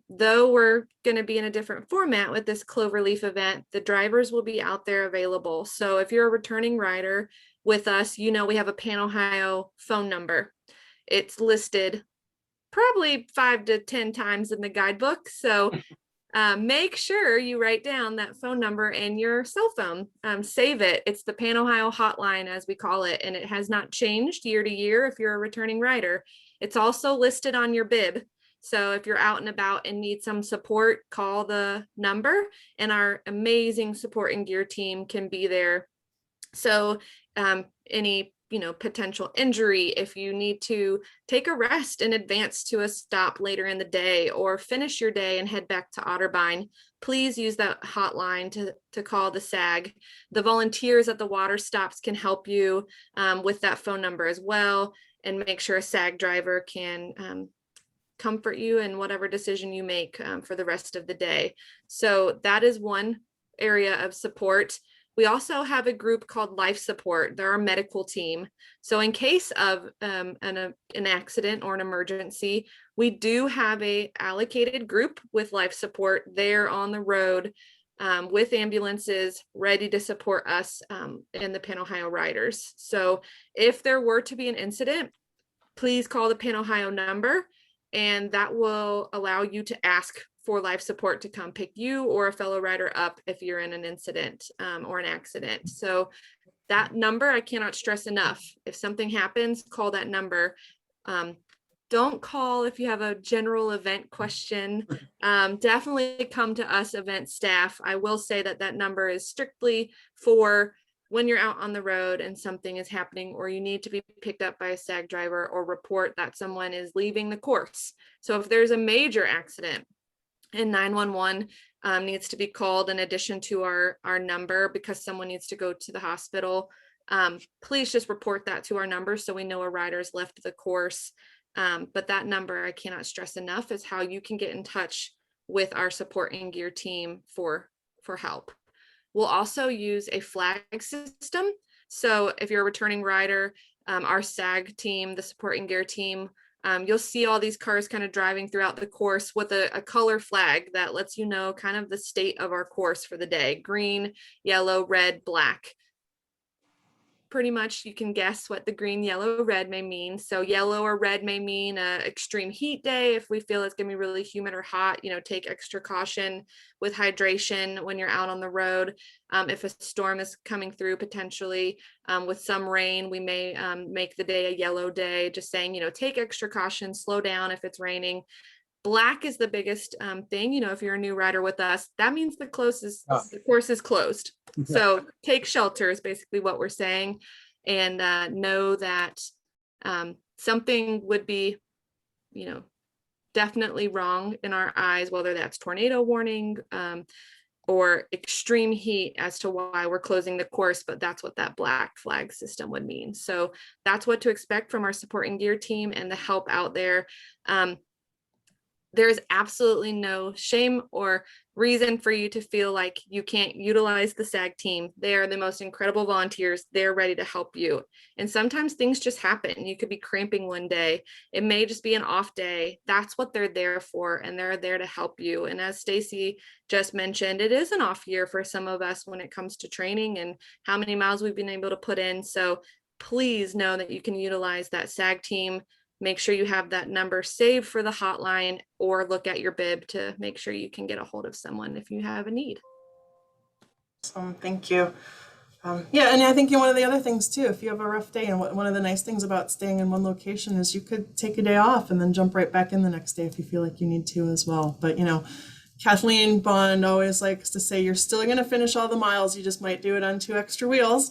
Speaker 2: though we're going to be in a different format with this Cloverleaf event, the drivers will be out there available. So if you're a returning rider with us, we have a Pan Ohio phone number. It's listed probably 5 to 10 times in the guidebook. So make sure you write down that phone number in your cell phone. Save it. It's the Pan Ohio hotline, as we call it, and it has not changed year to year if you're a returning rider. It's also listed on your bib. So if you're out and about and need some support, call the number, and our amazing support and gear team can be there. So any potential injury, if you need to take a rest in advance to a stop later in the day, or finish your day and head back to Otterbein, please use that hotline to call the SAG. The volunteers at the water stops can help you with that phone number as well, and make sure a SAG driver can comfort you in whatever decision you make for the rest of the day. So that is one area of support. We also have a group called Life Support. They're our medical team. So in case of an accident or an emergency, we do have a allocated group with Life Support there on the road with ambulances ready to support us and the Pan Ohio riders. So if there were to be an incident, please call the Pan Ohio number, and that will allow you to ask for life support to come pick you or a fellow rider up if you're in an incident or an accident. So that number, I cannot stress enough. If something happens, call that number. Don't call if you have a general event question. Definitely come to us event staff. I will say that that number is strictly for when you're out on the road and something is happening, or you need to be picked up by a SAG driver or report that someone is leaving the course. So if there's a major accident, and 911 needs to be called in addition to our number because someone needs to go to the hospital, please just report that to our number so we know a rider's left the course. But that number, I cannot stress enough, is how you can get in touch with our support and gear team for help. We'll also use a flag system. So if you're a returning rider, our SAG team, the support and gear team, you'll see all these cars kind of driving throughout the course with a color flag that lets you know kind of the state of our course for the day: green, yellow, red, black. Pretty much you can guess what the green, yellow, red may mean. So yellow or red may mean a extreme heat day. If we feel it's gonna be really humid or hot, take extra caution with hydration when you're out on the road. If a storm is coming through potentially with some rain, we may make the day a yellow day, just saying, take extra caution, slow down if it's raining. Black is the biggest thing. If you're a new rider with us, that means the course is closed. So take shelter is basically what we're saying, and know that something would be, definitely wrong in our eyes, whether that's tornado warning or extreme heat, as to why we're closing the course. But that's what that black flag system would mean. So that's what to expect from our support and gear team and the help out there. There is absolutely no shame or reason for you to feel like you can't utilize the SAG team. They are the most incredible volunteers. They're ready to help you. And sometimes things just happen. You could be cramping one day. It may just be an off day. That's what they're there for, and they're there to help you. And as Stacy just mentioned, it is an off year for some of us when it comes to training and how many miles we've been able to put in. So please know that you can utilize that SAG team. Make sure you have that number saved for the hotline, or look at your bib to make sure you can get a hold of someone if you have a need.
Speaker 1: Thank you. Yeah, and I think one of the other things too, if you have a rough day, and one of the nice things about staying in one location is you could take a day off and then jump right back in the next day if you feel like you need to as well. But Kathleen Bond always likes to say, you're still going to finish all the miles, you just might do it on 2 extra wheels.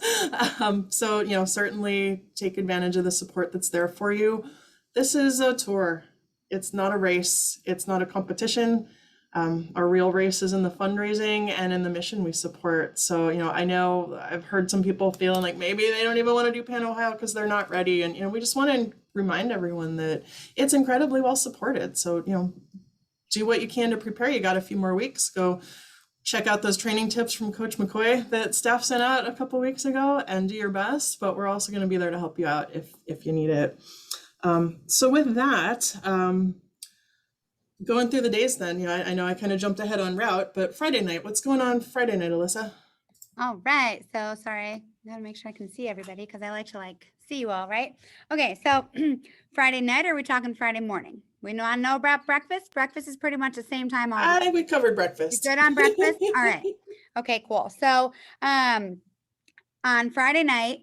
Speaker 1: So certainly take advantage of the support that's there for you. This is a tour. It's not a race. It's not a competition. Our real race is in the fundraising and in the mission we support. So, I know I've heard some people feeling like maybe they don't even want to do Pan Ohio because they're not ready. And, we just want to remind everyone that it's incredibly well supported. So, do what you can to prepare. You got a few more weeks. Go check out those training tips from Coach McCoy that staff sent out a couple weeks ago and do your best. But we're also going to be there to help you out if you need it. So with that, going through the days then, I know I kind of jumped ahead on route, but Friday night, what's going on Friday night, Alyssa?
Speaker 3: All right. So sorry, I gotta make sure I can see everybody because I like to see you all, right? Okay. So Friday night, or are we talking Friday morning? We know about breakfast. Breakfast is pretty much the same time all the
Speaker 1: I
Speaker 3: time.
Speaker 1: think we covered
Speaker 3: You
Speaker 1: breakfast.
Speaker 3: good on breakfast? All right. Okay, cool. So on Friday night,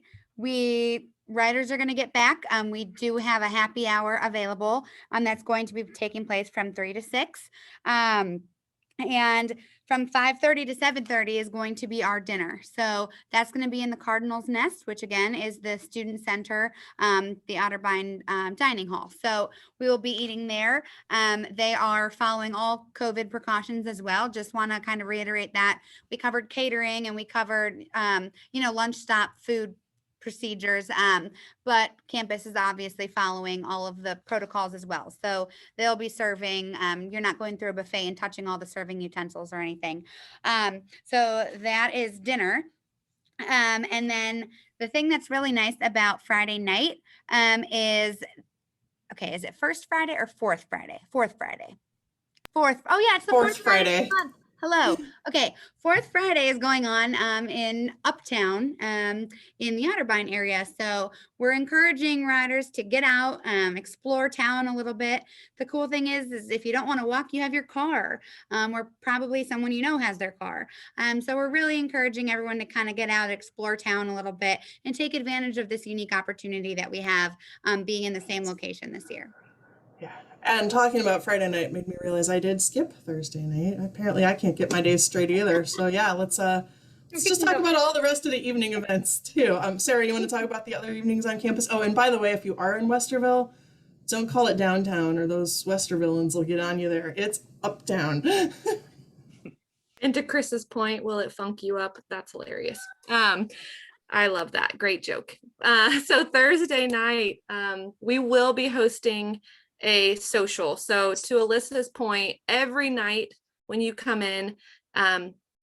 Speaker 3: riders are going to get back. We do have a happy hour available, that's going to be taking place from 3 to 6. And from 5:30 to 7:30 is going to be our dinner. So that's going to be in the Cardinal's Nest, which again is the student center, the Otterbein dining hall. So we will be eating there. They are following all COVID precautions as well. Just want to kind of reiterate that we covered catering and we covered, lunch stop food procedures, but campus is obviously following all of the protocols as well. So they'll be serving, you're not going through a buffet and touching all the serving utensils or anything. So that is dinner. And then the thing that's really nice about Friday night is it first Friday or fourth Friday? Fourth Friday. Fourth. Oh yeah, it's the
Speaker 1: Fourth
Speaker 3: fourth Friday of
Speaker 1: Friday.
Speaker 3: the month. Hello. Okay. Fourth Friday is going on in Uptown in the Otterbein area. So we're encouraging riders to get out, explore town a little bit. The cool thing is if you don't want to walk, you have your car, or probably someone has their car. So we're really encouraging everyone to kind of get out, explore town a little bit, and take advantage of this unique opportunity that we have being in the same location this year.
Speaker 1: Yeah. And talking about Friday night made me realize I did skip Thursday night. Apparently I can't get my days straight either. So yeah, let's just talk about all the rest of the evening events too. Sarah, you want to talk about the other evenings on campus? Oh, and by the way, if you are in Westerville, don't call it downtown or those Westervillans will get on you there. It's uptown.
Speaker 2: And to Chris's point, will it funk you up? That's hilarious. I love that. Great joke. So Thursday night, we will be hosting a social. So to Alyssa's point, every night when you come in,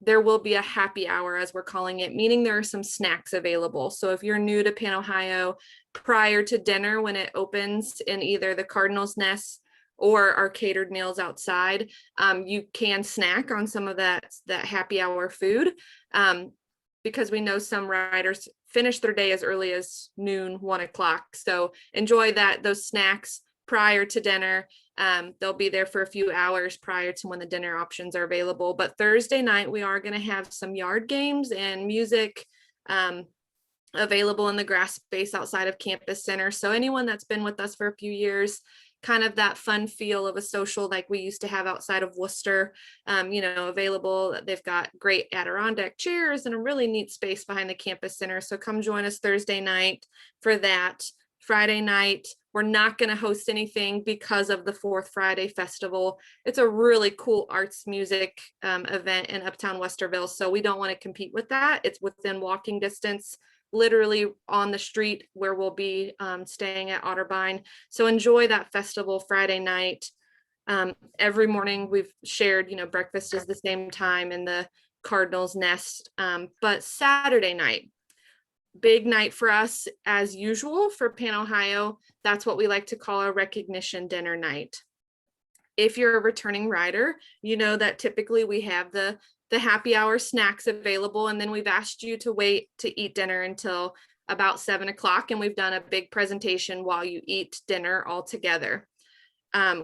Speaker 2: there will be a happy hour, as we're calling it, meaning there are some snacks available. So if you're new to Pan Ohio, prior to dinner, when it opens in either the Cardinal's Nest or our catered meals outside, you can snack on some of that happy hour food, because we know some riders finish their day as early as noon, 1 o'clock. So enjoy those snacks prior to dinner. They'll be there for a few hours prior to when the dinner options are available. But Thursday night, we are going to have some yard games and music available in the grass space outside of Campus Center. So anyone that's been with us for a few years, kind of that fun feel of a social like we used to have outside of Worcester, available. They've got great Adirondack chairs and a really neat space behind the Campus Center. So come join us Thursday night for that. Friday night, we're not going to host anything because of the Fourth Friday Festival. It's a really cool arts music event in Uptown Westerville. So we don't want to compete with that. It's within walking distance, literally on the street where we'll be staying at Otterbein. So enjoy that festival Friday night. Every morning we've shared, breakfast is the same time in the Cardinal's Nest. But Saturday night, big night for us as usual for Pan Ohio. That's what we like to call a recognition dinner night. If you're a returning rider, you know that typically we have the happy hour snacks available, and then we've asked you to wait to eat dinner until about 7 o'clock, and we've done a big presentation while you eat dinner all together.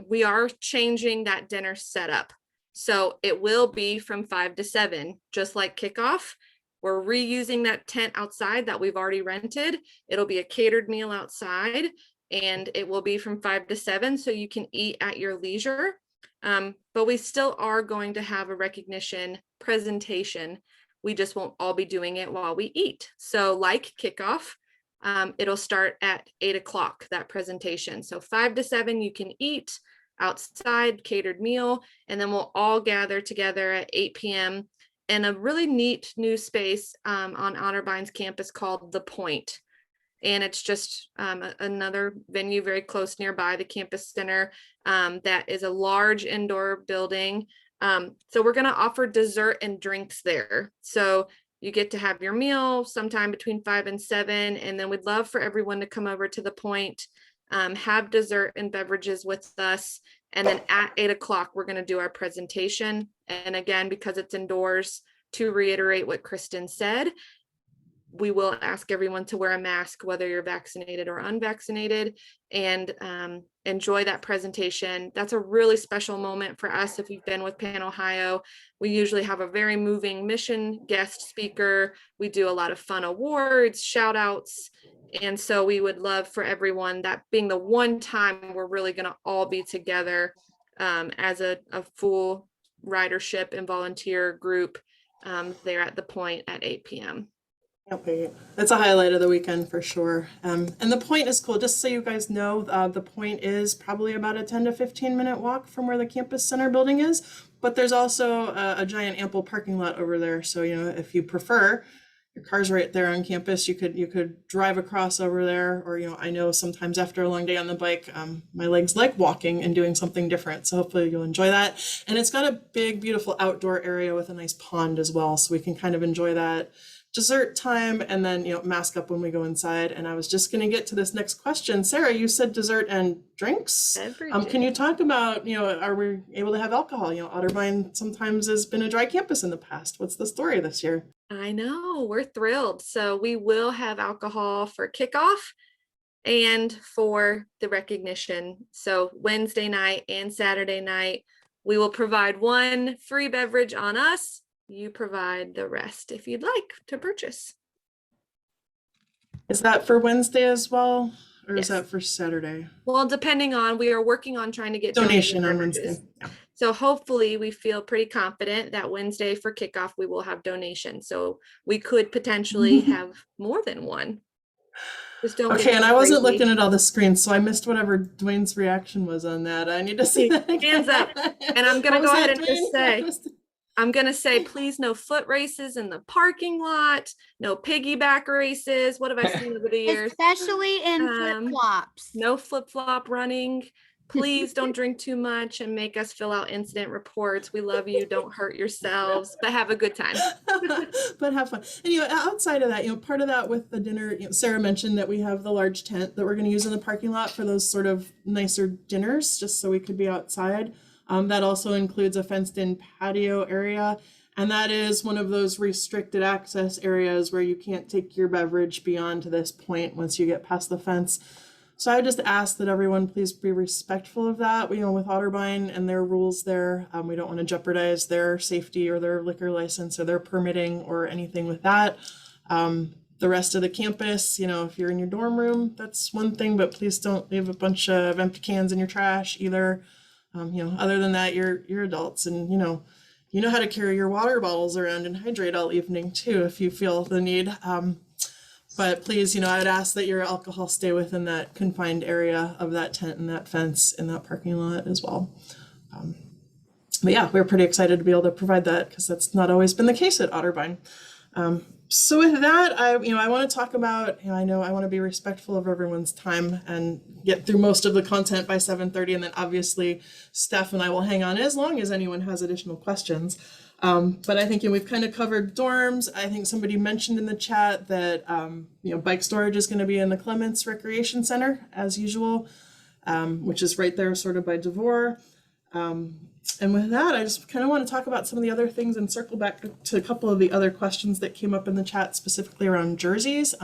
Speaker 2: We are changing that dinner setup. So it will be from 5 to 7, just like kickoff. We're reusing that tent outside that we've already rented. It'll be a catered meal outside, and it will be from 5 to 7, so you can eat at your leisure. But we still are going to have a recognition presentation. We just won't all be doing it while we eat. So like kickoff, it'll start at 8 o'clock, that presentation. So 5 to 7, you can eat outside, catered meal, and then we'll all gather together at 8 p.m. in a really neat new space on Otterbein's campus called The Point. And it's just another venue very close nearby the Campus Center that is a large indoor building. So we're going to offer dessert and drinks there. So you get to have your meal sometime between 5 and 7. And then we'd love for everyone to come over to The Point, have dessert and beverages with us. And then at 8 o'clock, we're going to do our presentation. And again, because it's indoors, to reiterate what Kristen said, we will ask everyone to wear a mask, whether you're vaccinated or unvaccinated. And enjoy that presentation. That's a really special moment for us. If you've been with Pan Ohio, we usually have a very moving mission guest speaker. We do a lot of fun awards, shout outs. And so we would love for everyone, that being the one time we're really going to all be together as a full ridership and volunteer group there at the point at 8 p.m.
Speaker 1: Okay, that's a highlight of the weekend for sure. And the point is cool. Just so you guys know, the point is probably about a 10 to 15 minute walk from where the campus center building is. But there's also a giant ample parking lot over there. So, you know, if you prefer, your car's right there on campus. You could drive across over there, or, you know, I know sometimes after a long day on the bike, my legs like walking and doing something different. So hopefully you'll enjoy that. And it's got a big, beautiful outdoor area with a nice pond as well. So we can kind of enjoy that dessert time and then, you know, mask up when we go inside. And I was just going to get to this next question. Sarah, you said dessert and drinks. Can you talk about, you know, are we able to have alcohol? You know, Otterbein sometimes has been a dry campus in the past. What's the story this year?
Speaker 2: I know, we're thrilled. So we will have alcohol for kickoff and for the recognition. So Wednesday night and Saturday night, we will provide one free beverage on us. You provide the rest if you'd like to purchase.
Speaker 1: Is that for Wednesday as well? Or
Speaker 2: Yes.
Speaker 1: is that for Saturday?
Speaker 2: Well, depending on, we are working on trying to get
Speaker 1: Donation on
Speaker 2: beverages.
Speaker 1: Wednesday. Yeah.
Speaker 2: So hopefully we feel pretty confident that Wednesday for kickoff, we will have donations. So we could potentially have more than one. Just don't
Speaker 1: Okay,
Speaker 2: get
Speaker 1: and
Speaker 2: too
Speaker 1: I wasn't
Speaker 2: crazy.
Speaker 1: looking at all the screens, so I missed whatever Dwayne's reaction was on that. I need to see that again.
Speaker 2: Hands up. And I'm gonna
Speaker 1: What was
Speaker 2: go ahead
Speaker 1: that,
Speaker 2: and just
Speaker 1: Dwayne?
Speaker 2: say, I'm going to say, please, no foot races in the parking lot, no piggyback races. What have I seen over the years?
Speaker 3: Especially in flip-flops.
Speaker 2: No flip-flop running. Please don't drink too much and make us fill out incident reports. We love you. Don't hurt yourselves, but have a good time.
Speaker 1: But have fun. And, you know, outside of that, you know, part of that with the dinner, you know, Sarah mentioned that we have the large tent that we're going to use in the parking lot for those sort of nicer dinners, just so we could be outside. That also includes a fenced-in patio area, and that is one of those restricted access areas where you can't take your beverage beyond this point once you get past the fence. So I would just ask that everyone please be respectful of that. You know, with Otterbein and their rules there, we don't want to jeopardize their safety or their liquor license or their permitting or anything with that. The rest of the campus, you know, if you're in your dorm room, that's one thing, but please don't leave a bunch of empty cans in your trash either. You know, other than that, you're adults, and you know how to carry your water bottles around and hydrate all evening too if you feel the need. But please, you know, I would ask that your alcohol stay within that confined area of that tent and that fence in that parking lot as well. But yeah, we're pretty excited to be able to provide that because that's not always been the case at Otterbein. So with that, I want to talk about, you know, I want to be respectful of everyone's time and get through most of the content by 7:30, and then obviously Steph and I will hang on as long as anyone has additional questions. But I think, you know, we've kind of covered dorms. I think somebody mentioned in the chat that, you know, bike storage is going to be in the Clements Recreation Center as usual, which is right there sort of by Devore. And with that, I just kind of want to talk about some of the other things and circle back to a couple of the other questions that came up in the chat, specifically around jerseys.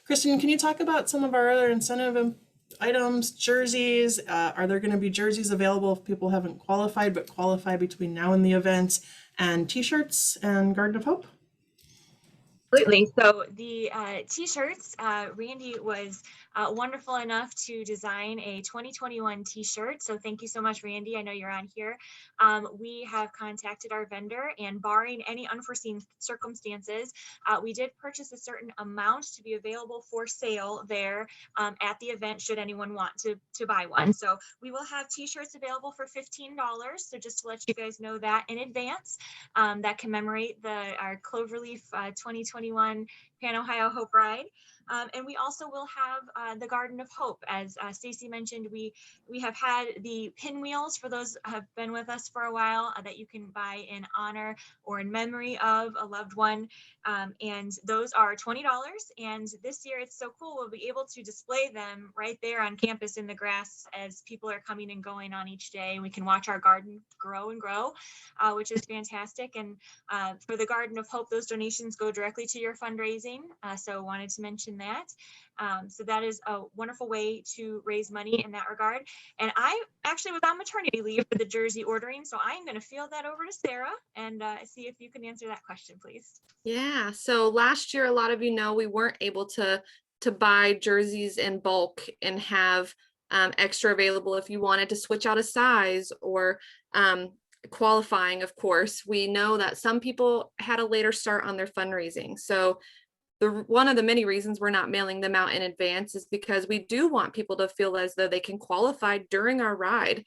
Speaker 1: Kristen, can you talk about some of our other incentive items, jerseys? Are there going to be jerseys available if people haven't qualified but qualify between now and the event, and t-shirts and Garden of Hope?
Speaker 4: Absolutely. So the t-shirts, Randy was wonderful enough to design a 2021 t-shirt. So thank you so much, Randy. I know you're on here. We have contacted our vendor, and barring any unforeseen circumstances, we did purchase a certain amount to be available for sale there at the event should anyone want to buy one. So we will have t-shirts available for $15. So just to let you guys know that in advance, that commemorate our Cloverleaf 2021 Pan Ohio Hope Ride. And we also will have the Garden of Hope. As Stacy mentioned, we have had the pinwheels for those who have been with us for a while that you can buy in honor or in memory of a loved one. And those are $20. And this year it's so cool, we'll be able to display them right there on campus in the grass as people are coming and going on each day. We can watch our garden grow and grow, which is fantastic. And for the Garden of Hope, those donations go directly to your fundraising. So wanted to mention that. So that is a wonderful way to raise money in that regard. And I actually was on maternity leave for the jersey ordering, so I'm going to field that over to Sarah and see if you can answer that question, please.
Speaker 2: Yeah, so last year, a lot of you know, we weren't able to buy jerseys in bulk and have extra available if you wanted to switch out a size or qualifying. Of course, we know that some people had a later start on their fundraising. So one of the many reasons we're not mailing them out in advance is because we do want people to feel as though they can qualify during our ride.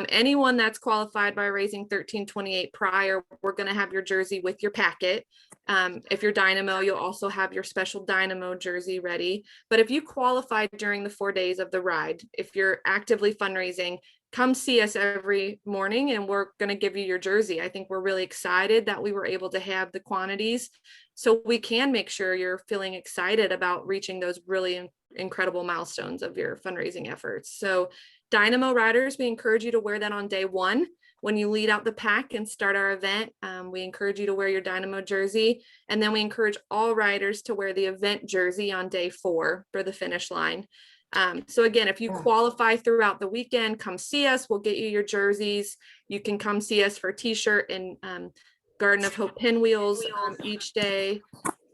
Speaker 2: Anyone that's qualified by raising $13.28 prior, we're going to have your jersey with your packet. If you're Dynamo, you'll also have your special Dynamo jersey ready. But if you qualify during the 4 days of the ride, if you're actively fundraising, come see us every morning and we're going to give you your jersey. I think we're really excited that we were able to have the quantities so we can make sure you're feeling excited about reaching those really incredible milestones of your fundraising efforts. So Dynamo riders, we encourage you to wear that on day 1 when you lead out the pack and start our event. We encourage you to wear your Dynamo jersey, and then we encourage all riders to wear the event jersey on day 4 for the finish line. So again, if you qualify throughout the weekend, come see us. We'll get you your jerseys. You can come see us for t-shirt and Garden of Hope pinwheels each day.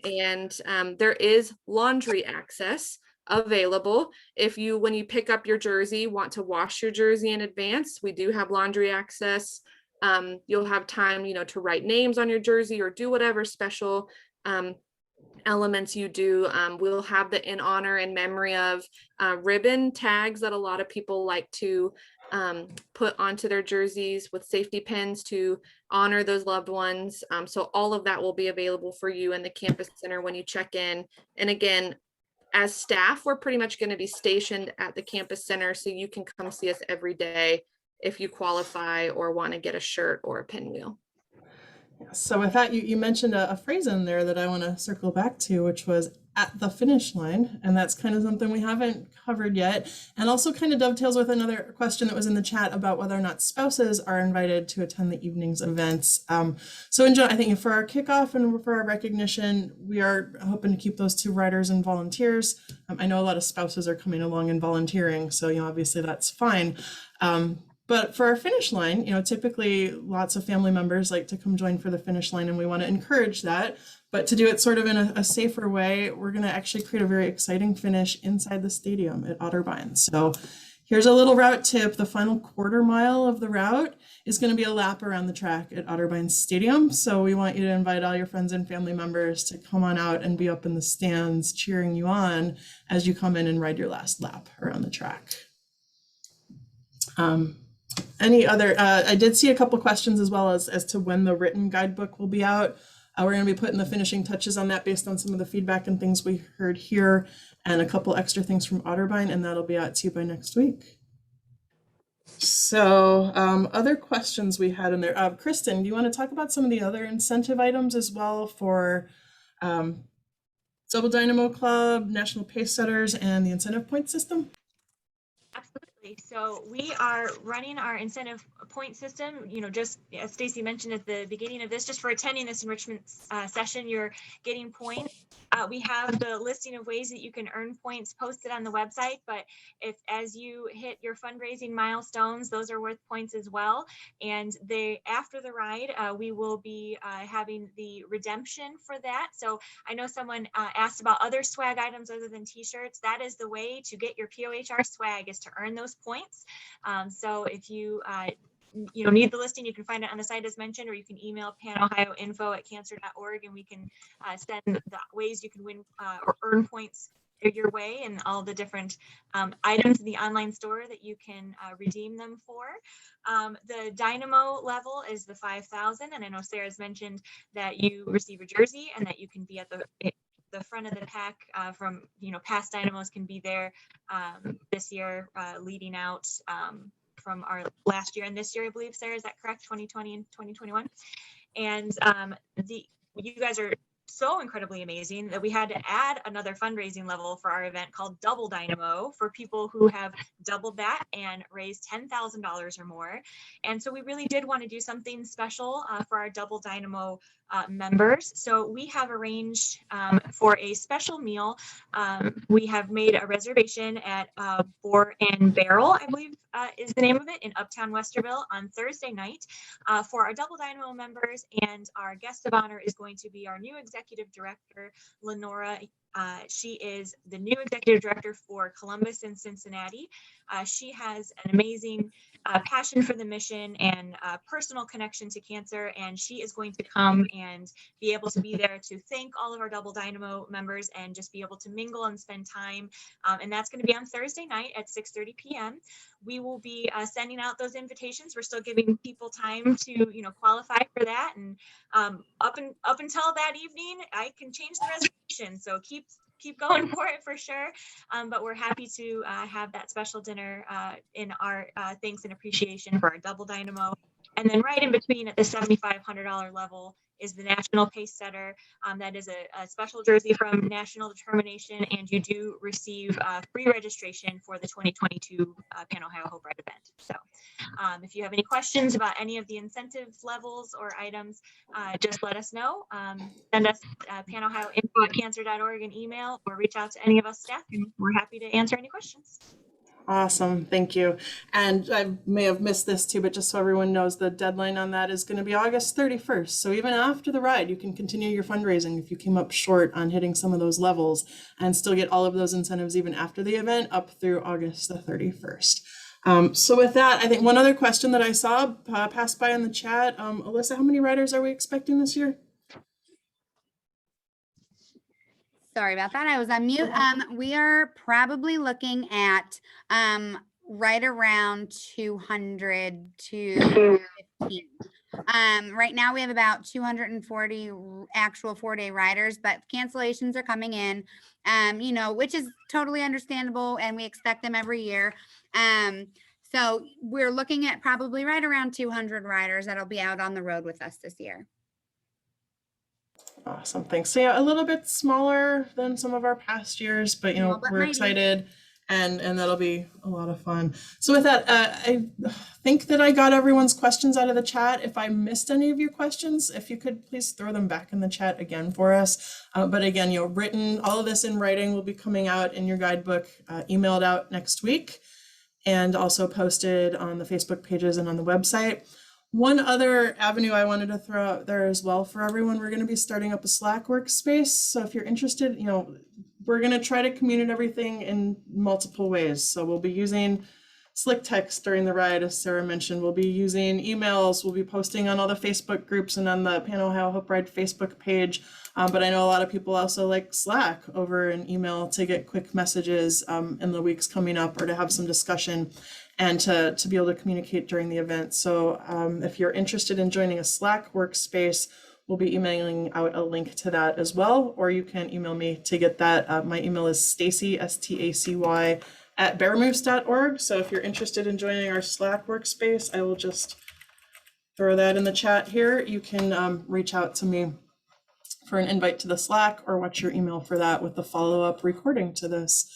Speaker 2: And there is laundry access available. If you, when you pick up your jersey, want to wash your jersey in advance, we do have laundry access. You'll have time, to write names on your jersey or do whatever special elements you do. We'll have the in honor and memory of ribbon tags that a lot of people like to put onto their jerseys with safety pins to honor those loved ones. So all of that will be available for you in the campus center when you check in. And again, as staff, we're pretty much going to be stationed at the campus center, so you can come see us every day if you qualify or want to get a shirt or a pinwheel.
Speaker 1: So with that, you mentioned a phrase in there that I want to circle back to, which was at the finish line. And that's kind of something we haven't covered yet. And also kind of dovetails with another question that was in the chat about whether or not spouses are invited to attend the evening's events. So in general, I think for our kickoff and for our recognition, we are hoping to keep those to riders and volunteers. I know a lot of spouses are coming along and volunteering, so obviously that's fine. But for our finish line, typically lots of family members like to come join for the finish line, and we want to encourage that. But to do it sort of in a safer way, we're going to actually create a very exciting finish inside the stadium at Otterbein. So here's a little route tip. The final quarter mile of the route is going to be a lap around the track at Otterbein Stadium. So we want you to invite all your friends and family members to come on out and be up in the stands cheering you on as you come in and ride your last lap around the track. Any other, I did see a couple questions as well as to when the written guidebook will be out. We're going to be putting the finishing touches on that based on some of the feedback and things we heard here, and a couple extra things from Otterbein, and that'll be out to you by next week. So other questions we had in there. Kristen, do you want to talk about some of the other incentive items as well for Double Dynamo Club, National Pace Setters, and the incentive point system?
Speaker 4: Absolutely. So we are running our incentive point system, just as Stacy mentioned at the beginning of this, just for attending this enrichment session, you're getting points. We have the listing of ways that you can earn points posted on the website, but as you hit your fundraising milestones, those are worth points as well. And after the ride, we will be having the redemption for that. So I know someone asked about other swag items other than t-shirts. That is the way to get your POHR swag, is to earn those points. So if you need the listing, you can find it on the site as mentioned, or you can email panohioinfo@cancer.org, and we can send the ways you can win or earn points your way, and all the different items in the online store that you can redeem them for. The Dynamo level is the 5,000, and I know Sarah's mentioned that you receive a jersey and that you can be at the front of the pack from past Dynamos can be there this year, leading out from our last year and this year, I believe. Sarah, is that correct? 2020 and 2021. And you guys are so incredibly amazing that we had to add another fundraising level for our event called Double Dynamo for people who have doubled that and raised $10,000 or more. And so we really did want to do something special for our Double Dynamo members. So we have arranged for a special meal. We have made a reservation at Boar and Barrel, I believe is the name of it, in Uptown Westerville on Thursday night for our Double Dynamo members. And our guest of honor is going to be our new executive director, Lenora. She is the new executive director for Columbus and Cincinnati. She has an amazing passion for the mission and personal connection to cancer, and she is going to come and be able to be there to thank all of our Double Dynamo members and just be able to mingle and spend time. And that's going to be on Thursday night at 6:30 p.m. We will be sending out those invitations. We're still giving people time to, qualify for that. And up until that evening, I can change the reservation. So keep going for it for sure. But we're happy to have that special dinner in our thanks and appreciation for our Double Dynamo. And then right in between at the $7,500 level is the National Pace Setter. That is a special jersey from National Determination, and you do receive free registration for the 2022 Pan Ohio Hope Ride event. So if you have any questions about any of the incentive levels or items, just let us know. Send us panohioinfo@cancer.org an email, or reach out to any of us staff, and we're happy to answer any questions.
Speaker 1: Awesome, thank you. And I may have missed this too, but just so everyone knows, the deadline on that is going to be August 31st. So even after the ride, you can continue your fundraising if you came up short on hitting some of those levels, and still get all of those incentives even after the event up through August the 31st. So with that, I think one other question that I saw pass by in the chat, Alyssa, how many riders are we expecting this year?
Speaker 3: Sorry about that. I was on mute. We are probably looking at right around 200 to 15. Right now we have about 240 actual 4-day riders, but cancellations are coming in, which is totally understandable, and we expect them every year. So we're looking at probably right around 200 riders that'll be out on the road with us this year.
Speaker 1: Awesome, thanks. So yeah, a little bit smaller than some of our past years, but we're excited, and that'll be a lot of fun. So with that, I think that I got everyone's questions out of the chat. If I missed any of your questions, if you could please throw them back in the chat again for us. But again, written, all of this in writing will be coming out in your guidebook, emailed out next week, and also posted on the Facebook pages and on the website. One other avenue I wanted to throw out there as well for everyone, we're going to be starting up a Slack workspace. So if you're interested, we're going to try to communicate everything in multiple ways. So we'll be using Slick text during the ride, as Sarah mentioned. We'll be using emails. We'll be posting on all the Facebook groups and on the Pan Ohio Hope Ride Facebook page. But I know a lot of people also like Slack over an email to get quick messages in the weeks coming up, or to have some discussion and to be able to communicate during the event. So if you're interested in joining a Slack workspace, we'll be emailing out a link to that as well, or you can email me to get that. My email is Stacy, STACY, @bearmoose.org. So if you're interested in joining our Slack workspace, I will just throw that in the chat here. You can reach out to me for an invite to the Slack, or watch your email for that with the follow-up recording to this.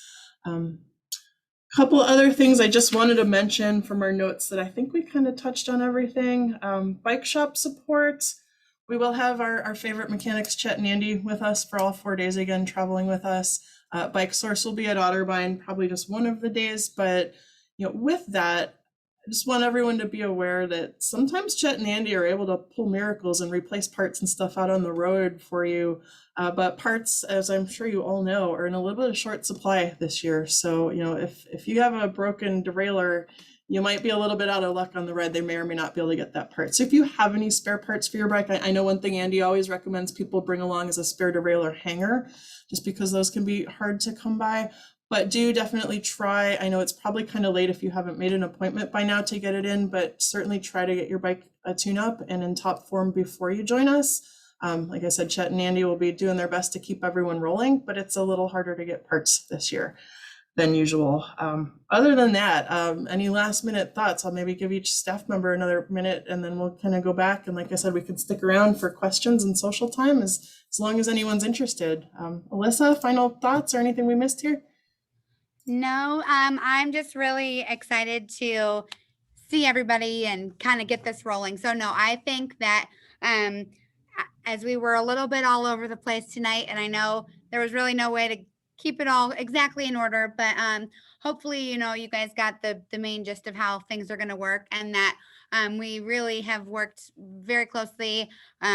Speaker 1: Couple other things I just wanted to mention from our notes that I think we kind of touched on everything. Bike shop support. We will have our favorite mechanics, Chet and Andy, with us for all 4 days again, traveling with us. Bike Source will be at Otterbein probably just one of the days, but with that, I just want everyone to be aware that sometimes Chet and Andy are able to pull miracles and replace parts and stuff out on the road for you. But parts, as I'm sure you all know, are in a little bit of short supply this year. So, if you have a broken derailleur, you might be a little bit out of luck on the ride. They may or may not be able to get that part. So if you have any spare parts for your bike, I know one thing Andy always recommends people bring along is a spare derailleur hanger, just because those can be hard to come by. But do definitely try. I know it's probably kind of late if you haven't made an appointment by now to get it in, but certainly try to get your bike a tune-up and in top form before you join us. Like I said, Chet and Andy will be doing their best to keep everyone rolling, but it's a little harder to get parts this year. than usual. Other than that, any last minute thoughts? I'll maybe give each staff member another minute and then we'll kind of go back. And like I said, we can stick around for questions and social time as long as anyone's interested. Alyssa, final thoughts or anything we missed here?
Speaker 3: No, I'm just really excited to see everybody and kind of get this rolling. So no, I think that as we were a little bit all over the place tonight, and I know there was really no way to keep it all exactly in order, but hopefully, you know, you guys got the main gist of how things are going to work, and that we really have worked very closely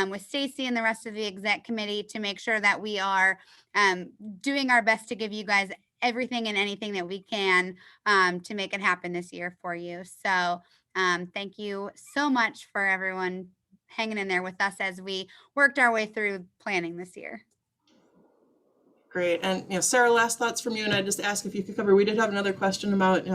Speaker 3: with Stacy and the rest of the exec committee to make sure that we are doing our best to give you guys everything and anything that we can to make it happen this year for you. So thank you so much for everyone hanging in there with us as we worked our way through planning this year.
Speaker 1: Great. And, you know, Sarah, last thoughts from you, and I just ask if you could cover, we did have another question about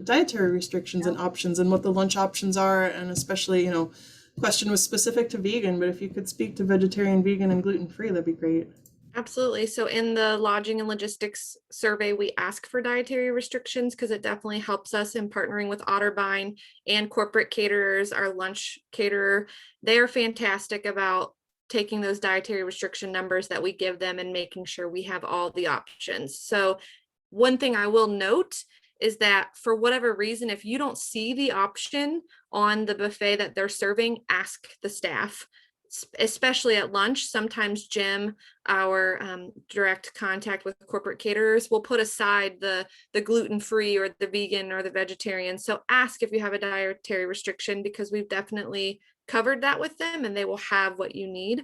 Speaker 1: dietary restrictions and options and what the lunch options are, and especially, you know, question was specific to vegan, but if you could speak to vegetarian, vegan, and gluten-free, that'd be great.
Speaker 2: Absolutely. So in the lodging and logistics survey, we ask for dietary restrictions because it definitely helps us in partnering with Otterbein and corporate caterers, our lunch caterer. They are fantastic about taking those dietary restriction numbers that we give them and making sure we have all the options. So one thing I will note is that for whatever reason, if you don't see the option on the buffet that they're serving, ask the staff, especially at lunch. Sometimes Jim, our direct contact with corporate caterers, will put aside the gluten-free or the vegan or the vegetarian. So ask if you have a dietary restriction, because we've definitely covered that with them and they will have what you need.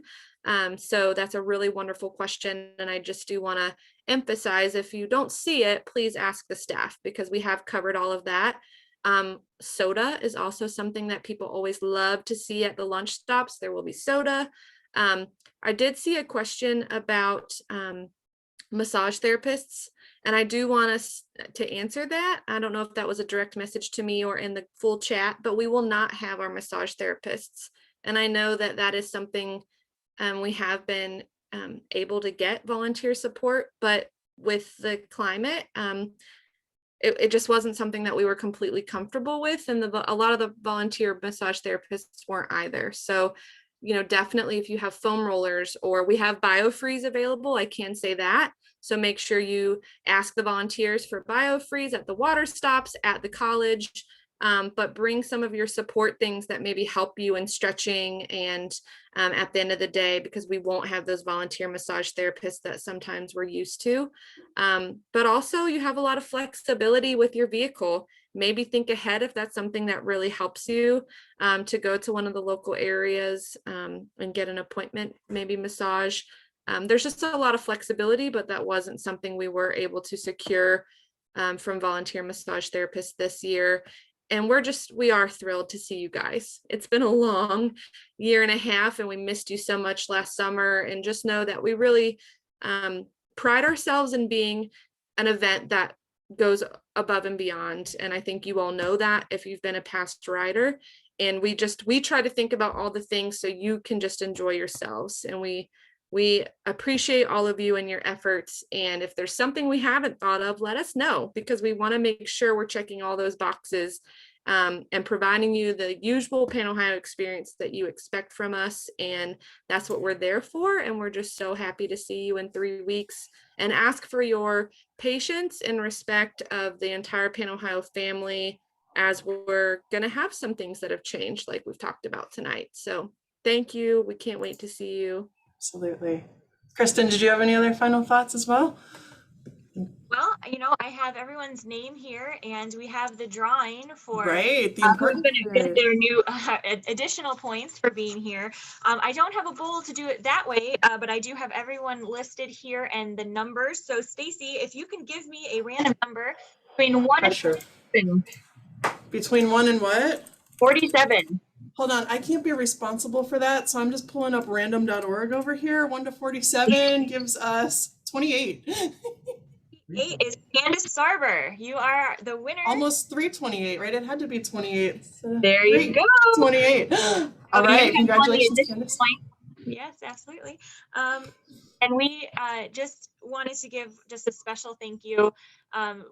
Speaker 2: So that's a really wonderful question. And I just do want to emphasize, if you don't see it, please ask the staff, because we have covered all of that. Soda is also something that people always love to see at the lunch stops. There will be soda. I did see a question about massage therapists, and I do want us to answer that. I don't know if that was a direct message to me or in the full chat, but we will not have our massage therapists. And I know that that is something we have been able to get volunteer support, but with the climate, it just wasn't something that we were completely comfortable with. And a lot of the volunteer massage therapists weren't either. So, you know, definitely if you have foam rollers, or we have BioFreeze available, I can say that. So make sure you ask the volunteers for BioFreeze at the water stops, at the college, but bring some of your support things that maybe help you in stretching and at the end of the day, because we won't have those volunteer massage therapists that sometimes we're used to. But also you have a lot of flexibility with your vehicle. Maybe think ahead if that's something that really helps you to go to one of the local areas and get an appointment, maybe massage. There's just a lot of flexibility, but that wasn't something we were able to secure from volunteer massage therapists this year. And we are thrilled to see you guys. It's been a long year and a half and we missed you so much last summer, and just know that we really pride ourselves in being an event that goes above and beyond. And I think you all know that if you've been a past rider, and we try to think about all the things so you can just enjoy yourselves. And we appreciate all of you and your efforts. And if there's something we haven't thought of, let us know, because we want to make sure we're checking all those boxes and providing you the usual Pan Ohio experience that you expect from us. And that's what we're there for. And we're just so happy to see you in 3 weeks, and ask for your patience and respect of the entire Pan Ohio family, as we're going to have some things that have changed, like we've talked about tonight. So thank you. We can't wait to see you.
Speaker 1: Absolutely. Kristen, did you have any other final thoughts as well?
Speaker 4: Well, you know, I have everyone's name here, and we have the drawing for
Speaker 1: Great, the
Speaker 4: who's
Speaker 1: important
Speaker 4: going to get
Speaker 1: part.
Speaker 4: their new additional points for being here. I don't have a bowl to do it that way, but I do have everyone listed here and the numbers. So Stacy, if you can give me a random number between 1 and
Speaker 1: Pressure.
Speaker 4: 47.
Speaker 1: Between 1 and what?
Speaker 4: 47.
Speaker 1: Hold on, I can't be responsible for that, so I'm just pulling up random.org over here. 1 to 47 gives us 28.
Speaker 4: 8 is Candace Sarber. You are the winner.
Speaker 1: Almost 328, right? It had to be 28. So
Speaker 4: There you go.
Speaker 1: 28. All right, congratulations, Candace.
Speaker 4: Yes, absolutely. And we just wanted to give just a special thank you.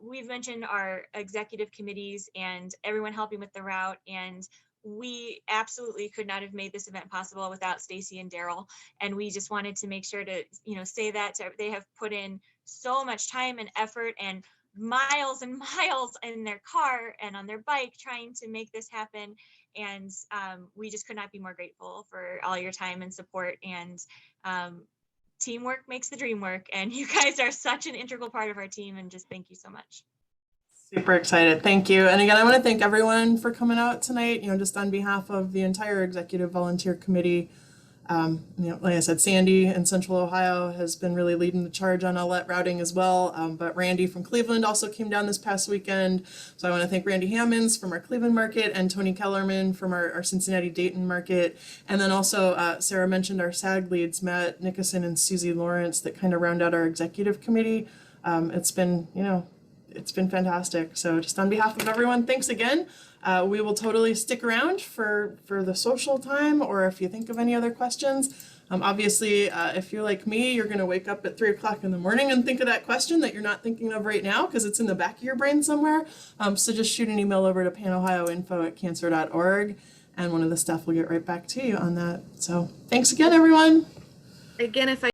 Speaker 4: We've mentioned our executive committees and everyone helping with the route, and we absolutely could not have made this event possible without Stacy and Daryl. And we just wanted to make sure to, say that they have put in so much time and effort and miles and miles in their car and on their bike trying to make this happen. And we just could not be more grateful for all your time and support. And teamwork makes the dream work, and you guys are such an integral part of our team, and just thank you so much.
Speaker 1: Super excited. Thank you. And again, I want to thank everyone for coming out tonight, just on behalf of the entire executive volunteer committee. Like I said, Sandy in Central Ohio has been really leading the charge on outlet routing as well. But Randy from Cleveland also came down this past weekend. So I want to thank Randy Hammonds from our Cleveland market and Tony Kellerman from our Cincinnati Dayton market. And then also Sarah mentioned our SAG leads, Matt Nickerson and Susie Lawrence, that kind of round out our executive committee. It's been fantastic. So just on behalf of everyone, thanks again. We will totally stick around for the social time, or if you think of any other questions. Obviously, if you're like me, you're going to wake up at 3 o'clock in the morning and think of that question that you're not thinking of right now because it's in the back of your brain somewhere. So just shoot an email over to panohioinfo@cancer.org, and one of the staff will get right back to you on that. So thanks again, everyone.
Speaker 2: Again, if I